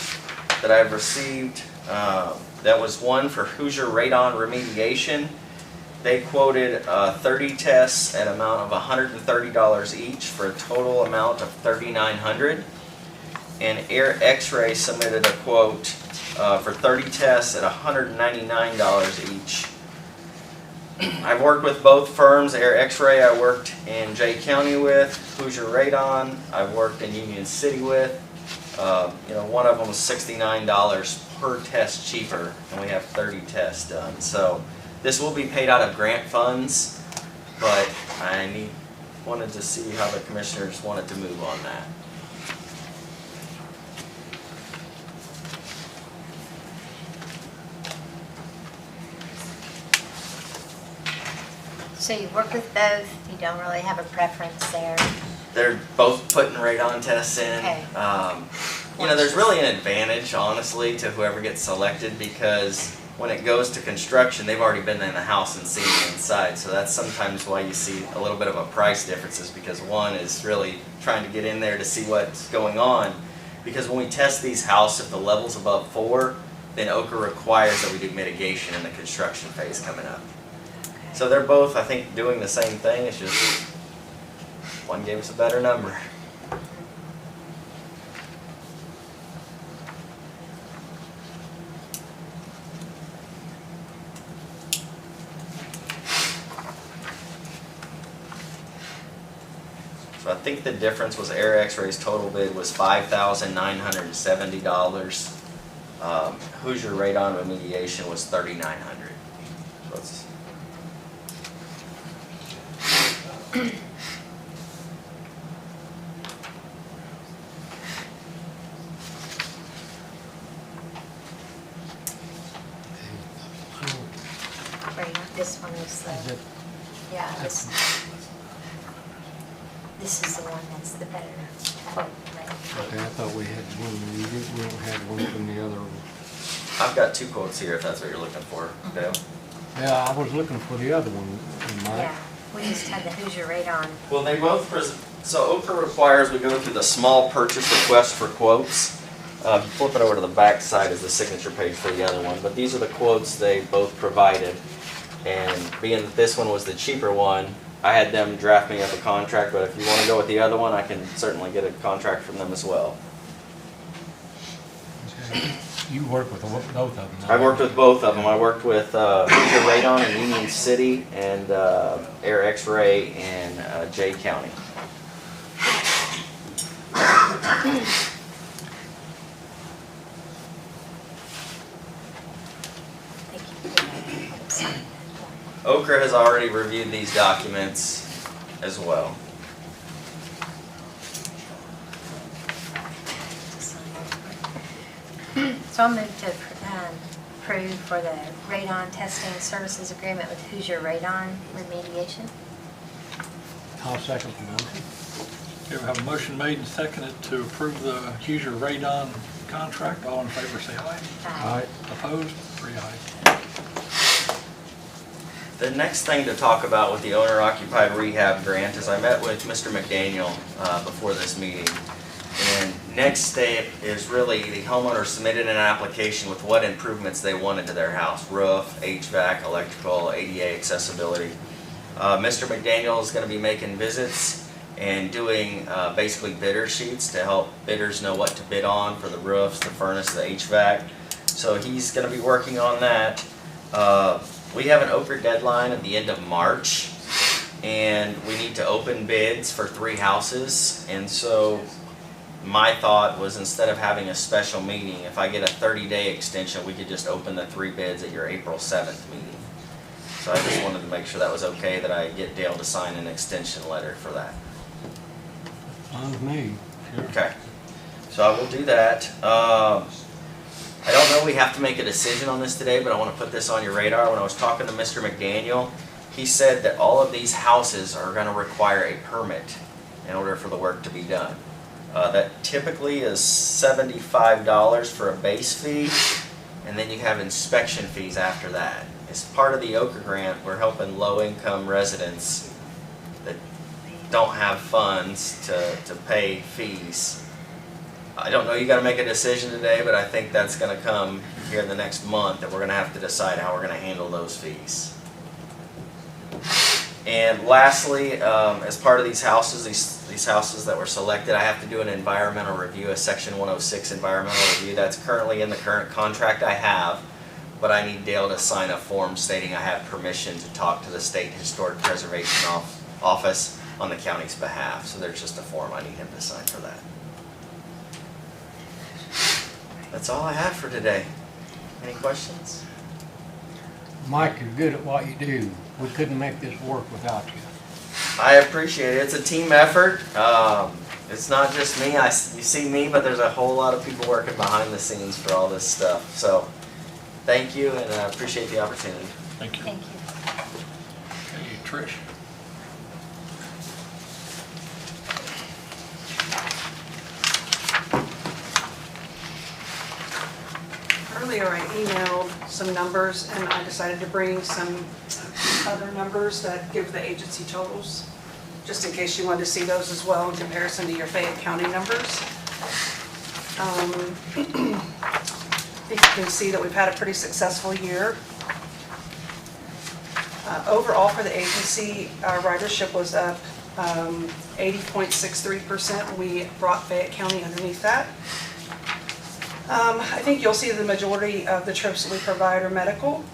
that I've received. That was one for Hoosier Radon Remediation. They quoted 30 tests at an amount of $130 each for a total amount of $3,900. And Air X-Ray submitted a quote for 30 tests at $199 each. I've worked with both firms. Air X-Ray I worked in Jay County with. Hoosier Radon I've worked in Union City with. One of them was $69 per test cheaper, and we have 30 tests done. So this will be paid out of grant funds, but I wanted to see how the commissioners wanted to move on that. So you work with both, you don't really have a preference there? They're both putting radon tests in. Okay. There's really an advantage, honestly, to whoever gets selected, because when it goes to construction, they've already been in the house and seen the inside. So that's sometimes why you see a little bit of a price difference, is because one is really trying to get in there to see what's going on. Because when we test these houses, if the level's above 4, then OCA requires that we do mitigation in the construction phase coming up. So they're both, I think, doing the same thing. It's just one gave us a better number. So I think the difference was Air X-Ray's total bid was $5,970. Hoosier Radon Remediation was $3,900. So it's This one is the, yeah, this is the one that's the better quote, right? Okay, I thought we had one, we don't have one from the other. I've got 2 quotes here if that's what you're looking for, Dale. Yeah, I was looking for the other one, Mike. Yeah, we just had the Hoosier Radon. Well, they both so OCA requires we go through the small purchase request for quotes. Flip it over to the back side is the signature page for the other one, but these are the quotes they both provided. And being that this one was the cheaper one, I had them draft me up a contract, but if you want to go with the other one, I can certainly get a contract from them as well. Okay. You work with both of them? I worked with both of them. I worked with Hoosier Radon in Union City and Air X-Ray in Jay County. OCRA has already reviewed these documents as well. So I'll move to approve for the radon testing services agreement with Hoosier Radon Remediation. I'll second the motion. Okay, we have a motion made and seconded to approve the Hoosier Radon contract. All in favor, say aye. Aye. Opposed? 3 ayes. The next thing to talk about with the owner-occupied rehab grant is I met with Mr. McDaniel before this meeting. And next step is really the homeowner submitted an application with what improvements they wanted to their house: roof, HVAC, electrical, ADA accessibility. Mr. McDaniel is going to be making visits and doing basically bidder sheets to help bidders know what to bid on for the roofs, the furnace, the HVAC. So he's going to be working on that. We have an OCR deadline at the end of March, and we need to open bids for 3 houses. And so my thought was instead of having a special meeting, if I get a 30-day extension, we could just open the 3 bids at your April 7th meeting. So I just wanted to make sure that was okay, that I get Dale to sign an extension letter for that. Fine with me, sure. Okay, so I will do that. I don't know we have to make a decision on this today, but I want to put this on your radar. When I was talking to Mr. McDaniel, he said that all of these houses are going to require a permit in order for the work to be done. That typically is $75 for a base fee, and then you have inspection fees after that. As part of the Ochre grant, we're helping low-income residents that don't have funds to pay fees. I don't know, you gotta make a decision today, but I think that's gonna come here in the next month, and we're gonna have to decide how we're gonna handle those fees. And lastly, as part of these houses, these houses that were selected, I have to do an environmental review, a Section 106 environmental review. That's currently in the current contract I have, but I need Dale to sign a form stating I have permission to talk to the State Historic Preservation Office on the county's behalf. So there's just a form I need him to sign for that. That's all I have for today. Any questions? Mike, you're good at what you do. We couldn't make this work without you. I appreciate it. It's a team effort. It's not just me. You see me, but there's a whole lot of people working behind the scenes for all this stuff. So thank you, and I appreciate the opportunity. Thank you. Thank you. Okay, Trish? Earlier I emailed some numbers and I decided to bring some other numbers that give the agency totals, just in case you wanted to see those as well in comparison to your Fayette County numbers. I think you can see that we've had a pretty successful year. Overall for the agency, our ridership was up 80.63%. We brought Fayette County underneath that. I think you'll see the majority of the trips that we provide are medical.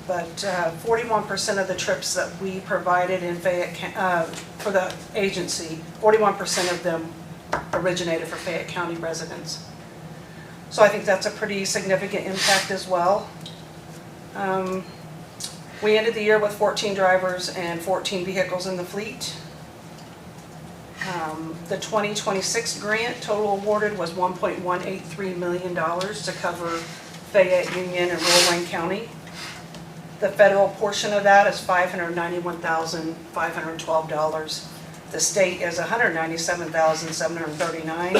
But 41% of the trips that we provided in Fayette, for the agency, 41% of them originated for Fayette County residents. So I think that's a pretty significant impact as well. We ended the year with 14 drivers and 14 vehicles in the fleet. The 2026 grant total awarded was $1.183 million to cover Fayette, Union, and Rural Wayne County. The federal portion of that is $591,512. The state is $197,739.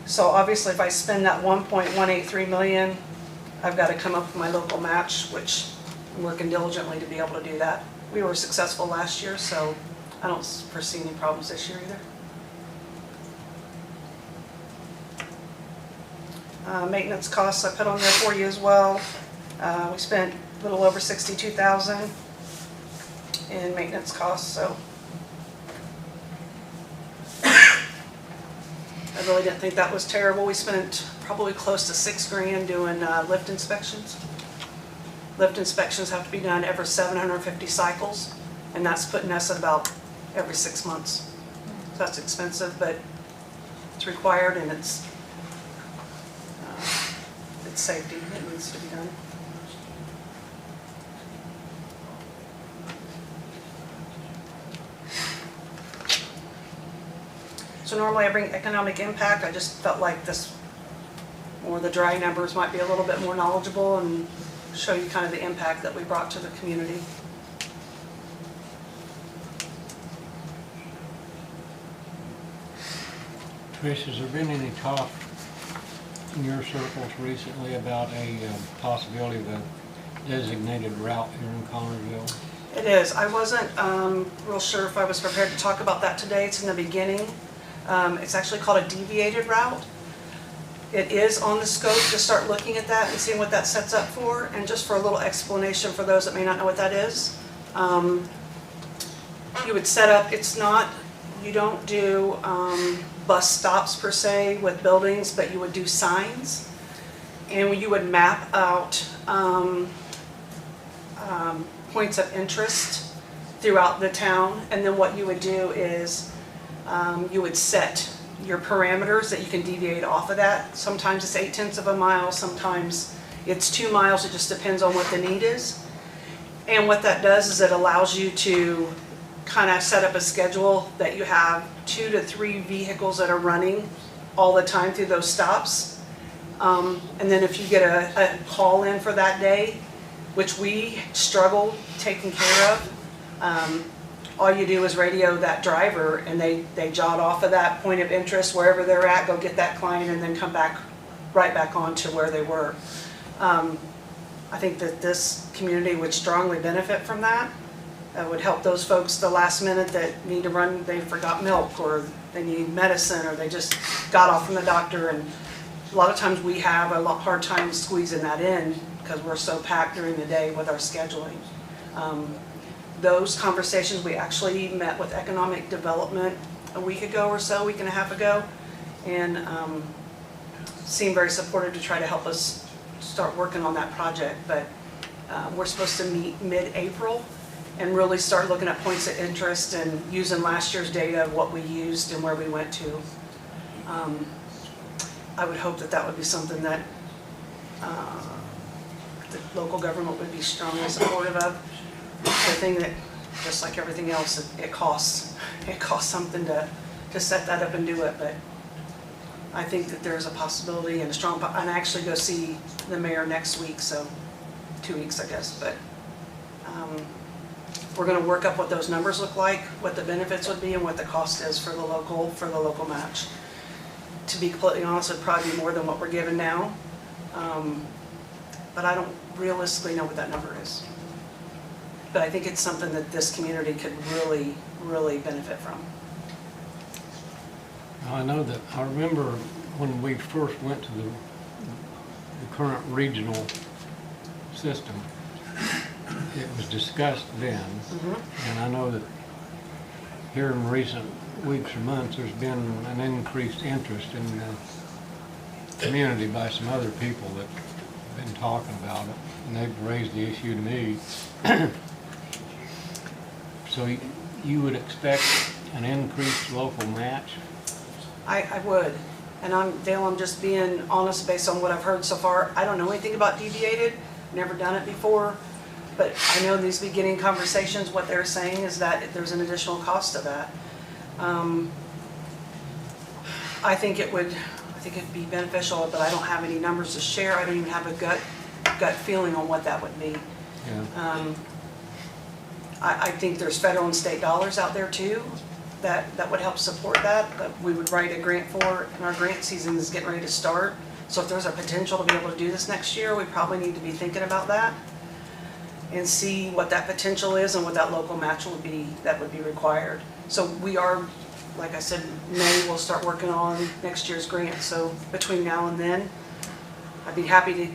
So obviously if I spend that $1.183 million, I've got to come up with my local match, which I'm working diligently to be able to do that. We were successful last year, so I don't foresee any problems this year either. Maintenance costs I put on there for you as well. We spent a little over $62,000 in maintenance costs, so I really didn't think that was terrible. We spent probably close to $6 grand doing lift inspections. Lift inspections have to be done every 750 cycles, and that's putting us at about every 6 months. So that's expensive, but it's required and it's safety. It needs to be done. So normally I bring economic impact. I just felt like this, or the dry numbers might be a little bit more knowledgeable and show you kind of the impact that we brought to the community. Trish, has there been any talk in your circles recently about a possibility of a designated route here in Connersville? It is. I wasn't real sure if I was prepared to talk about that today. It's in the beginning. It's actually called a deviated route. It is on the scope to start looking at that and seeing what that sets up for. And just for a little explanation for those that may not know what that is, you would set up, you don't do bus stops per se with buildings, but you would do signs. And you would map out points of interest throughout the town. And then what you would do is You would set your parameters that you can deviate off of that. Sometimes it's 0.8 of a mile, sometimes it's 2 miles, it just depends on what the need is. And what that does is it allows you to kind of set up a schedule that you have 2 to 3 vehicles that are running all the time through those stops. And then if you get a call in for that day, which we struggle taking care of, all you do is radio that driver and they jot off of that point of interest wherever they're at, go get that client and then come back, right back on to where they were. I think that this community would strongly benefit from that. That would help those folks the last minute that need to run, they forgot milk or they need medicine or they just got off from the doctor. And a lot of times we have a hard time squeezing that in because we're so packed during the day with our scheduling. Those conversations, we actually met with economic development a week ago or so, week and a half ago, and seemed very supportive to try to help us start working on that project. But we're supposed to meet mid-April and really start looking at points of interest and using last year's data of what we used and where we went to. I would hope that that would be something that the local government would be strongly supportive of. The thing that, just like everything else, it costs something to set that up and do it, but I think that there's a possibility and a strong, and I actually go see the mayor next week, so 2 weeks, I guess, but we're gonna work up what those numbers look like, what the benefits would be, and what the cost is for the local match. To be completely honest, it'd probably be more than what we're given now, but I don't realistically know what that number is. But I think it's something that this community could really, really benefit from. I know that, I remember when we first went to the current regional system, it was discussed then, and I know that here in recent weeks or months, there's been an increased interest in the community by some other people that have been talking about it, and they've raised the issue to me. So you would expect an increased local match? I would, and Dale, I'm just being honest based on what I've heard so far. I don't know anything about deviated, never done it before, but I know in these beginning conversations, what they're saying is that there's an additional cost to that. I think it'd be beneficial, but I don't have any numbers to share. I don't even have a gut feeling on what that would be. Yeah. I think there's federal and state dollars out there too that would help support that we would write a grant for, and our grant season is getting ready to start. So if there's a potential to be able to do this next year, we probably need to be thinking about that and see what that potential is and what that local match would be that would be required. So we are, like I said, May we'll start working on next year's grant. So between now and then, I'd be happy to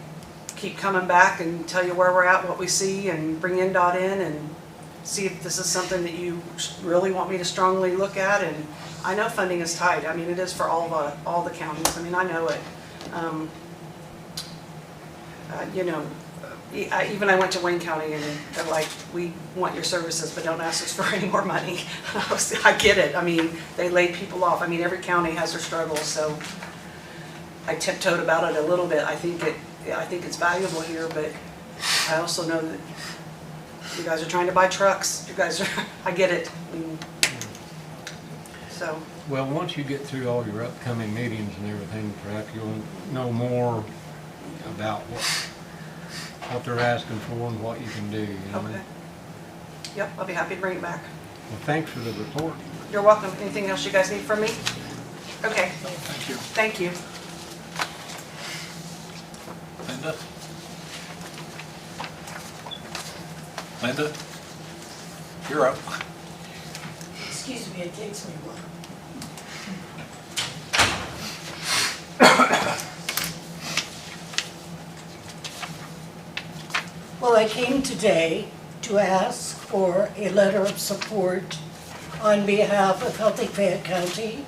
keep coming back and tell you where we're at, what we see, and bring NDOT in and see if this is something that you really want me to strongly look at. And I know funding is tight. I mean, it is for all the counties. I mean, I know it. You know, even I went to Wayne County and they're like, we want your services, but don't ask us for any more money. I get it. I mean, they lay people off. I mean, every county has their struggles, so I tiptoed about it a little bit. I think it's valuable here, but I also know that you guys are trying to buy trucks. You guys are, I get it. I mean, so. Well, once you get through all your upcoming meetings and everything, perhaps you'll know more about what they're asking for and what you can do, you know? Okay. Yep, I'll be happy to bring it back. Well, thanks for the report. You're welcome. Anything else you guys need from me? Okay. Thank you. Thank you. Linda? Linda? You're up. Excuse me, it takes me a while. Well, I came today to ask for a letter of support on behalf of Healthy Fayette County,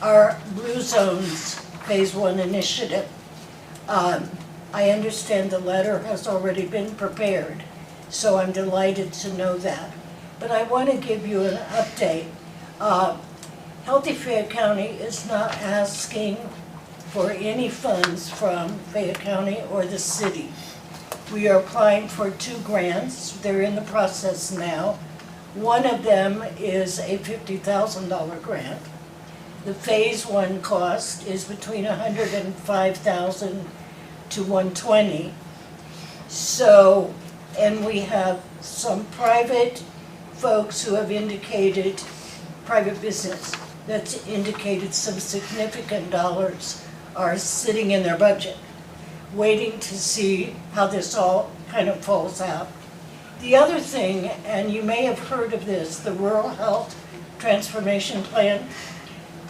our Blue Zones Phase 1 initiative. I understand the letter has already been prepared, so I'm delighted to know that. But I want to give you an update. Healthy Fayette County is not asking for any funds from Fayette County or the city. We are applying for 2 grants. They're in the process now. One of them is a $50,000 grant. The phase 1 cost is between $105,000 to $120,000. So, and we have some private folks who have indicated, private business, that's indicated some significant dollars are sitting in their budget, waiting to see how this all kind of falls out. The other thing, and you may have heard of this, the Rural Health Transformation Plan,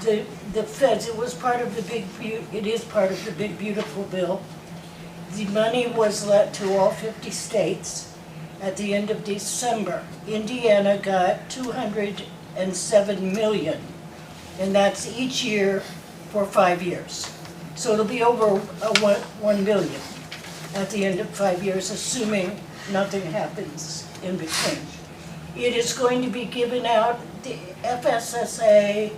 the feds, it was part of the it is part of the Big Beautiful Bill. The money was let to all 50 states at the end of December. Indiana got $207 million, and that's each year for 5 years. So it'll be over $1 billion at the end of 5 years, assuming nothing happens in between. It is going to be given out, the FSSA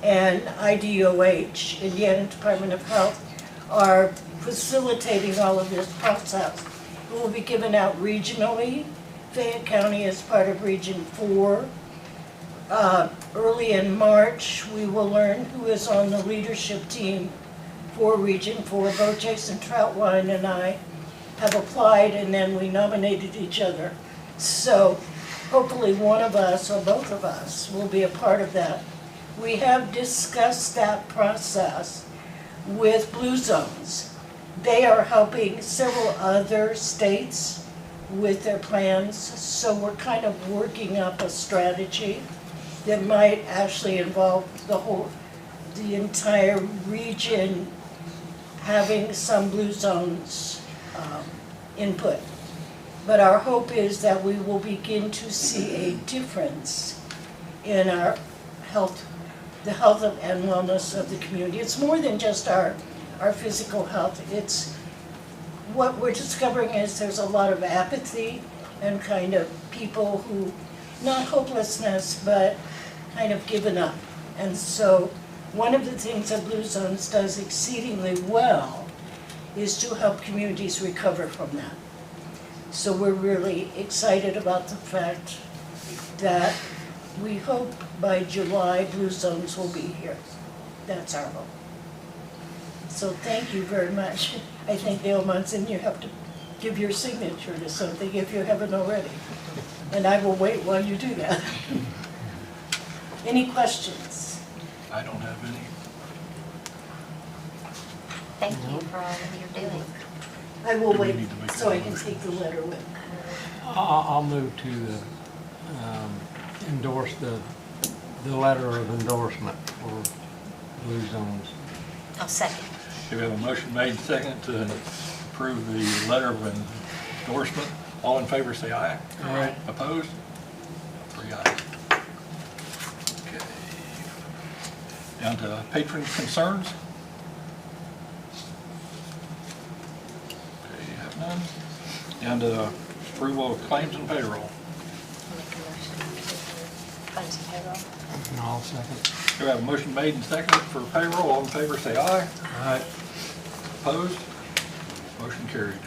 and IDOH, Indiana Department of Health, are facilitating all of this process. It will be given out regionally. Fayette County is part of Region 4. Early in March, we will learn who is on the leadership team for Region 4. Both Jason Troutwine and I have applied, and then we nominated each other. So hopefully one of us or both of us will be a part of that. We have discussed that process with Blue Zones. They are helping several other states with their plans, so we're kind of working up a strategy that might actually involve the entire region having some Blue Zones input. But our hope is that we will begin to see a difference in our health, the health and wellness of the community. It's more than just our physical health. It's what we're discovering is there's a lot of apathy and kind of people who, not hopelessness, but kind of given up. And so one of the things that Blue Zones does exceedingly well is to help communities recover from that. So we're really excited about the fact that we hope by July Blue Zones will be here. That's our hope. So thank you very much. I think Dale Munson, you have to give your signature to something if you haven't already. And I will wait while you do that. Any questions? I don't have any. Thank you for all that you're doing. I will Do we wait need to make so a I can take the letter with. I'll move to endorse the letter of endorsement for Blue Zones. I'll second. Do we have a motion made second to approve the letter of endorsement? All in favor, say aye. Aye. Opposed? 3 ayes. Okay. Down to patron concerns. Okay, you have none. Down to approval of claims and payroll. Make a motion to approve funds and payroll. And I'll second. Do we have a motion made and seconded for payroll? All in favor, say aye. Aye. Opposed? Motion carried.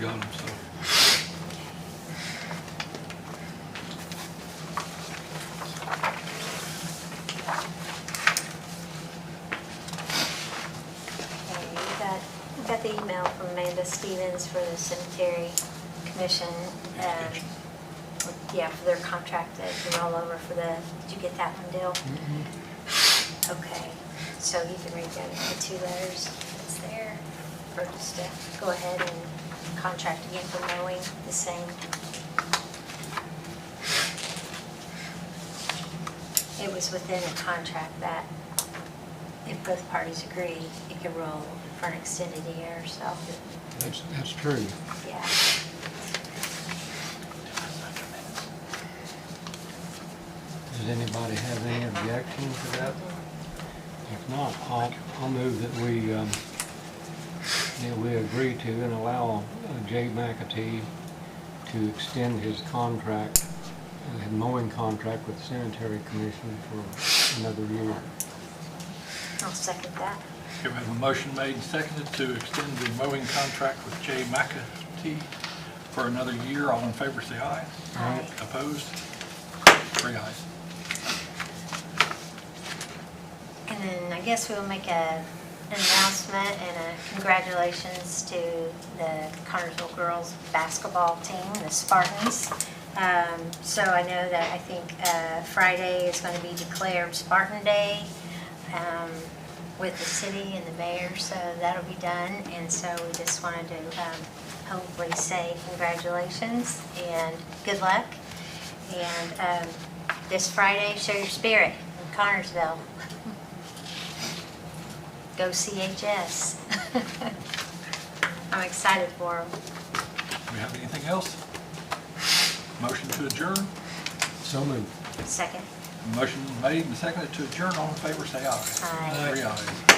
got them, so. Okay, we got the email from Amanda Stevens for the cemetery commission. Yeah, for their contract to roll over for the, did you get that one, Dale? Okay, so you can read the two letters that's there, or just go ahead and contract again for mowing, the same. It was within a contract that if both parties agree, it could roll for an extended year, so, That's true. yeah. Does anybody have any objection to that? If not, I'll move that we agree to and allow Jay McAtee to extend his contract, his mowing contract with the Cemetery Commission for another year. I'll second that. Okay, we have a motion made and seconded to extend the mowing contract with Jay McAtee for another year. All in favor, say aye. Aye. Opposed? 3 ayes. And then I guess we'll make an announcement and a congratulations to the Connersville girls basketball team, the Spartans. So I know that I think Friday is going to be declared Spartan Day with the city and the mayor, so that'll be done. And so we just wanted to hopefully say congratulations and good luck. And this Friday, show your spirit in Connersville. Go CHS. I'm excited for them. Do we have anything else? Motion to adjourn? So moved. Second. Motion made and seconded to adjourn. All in favor, say aye. Aye. 3 ayes.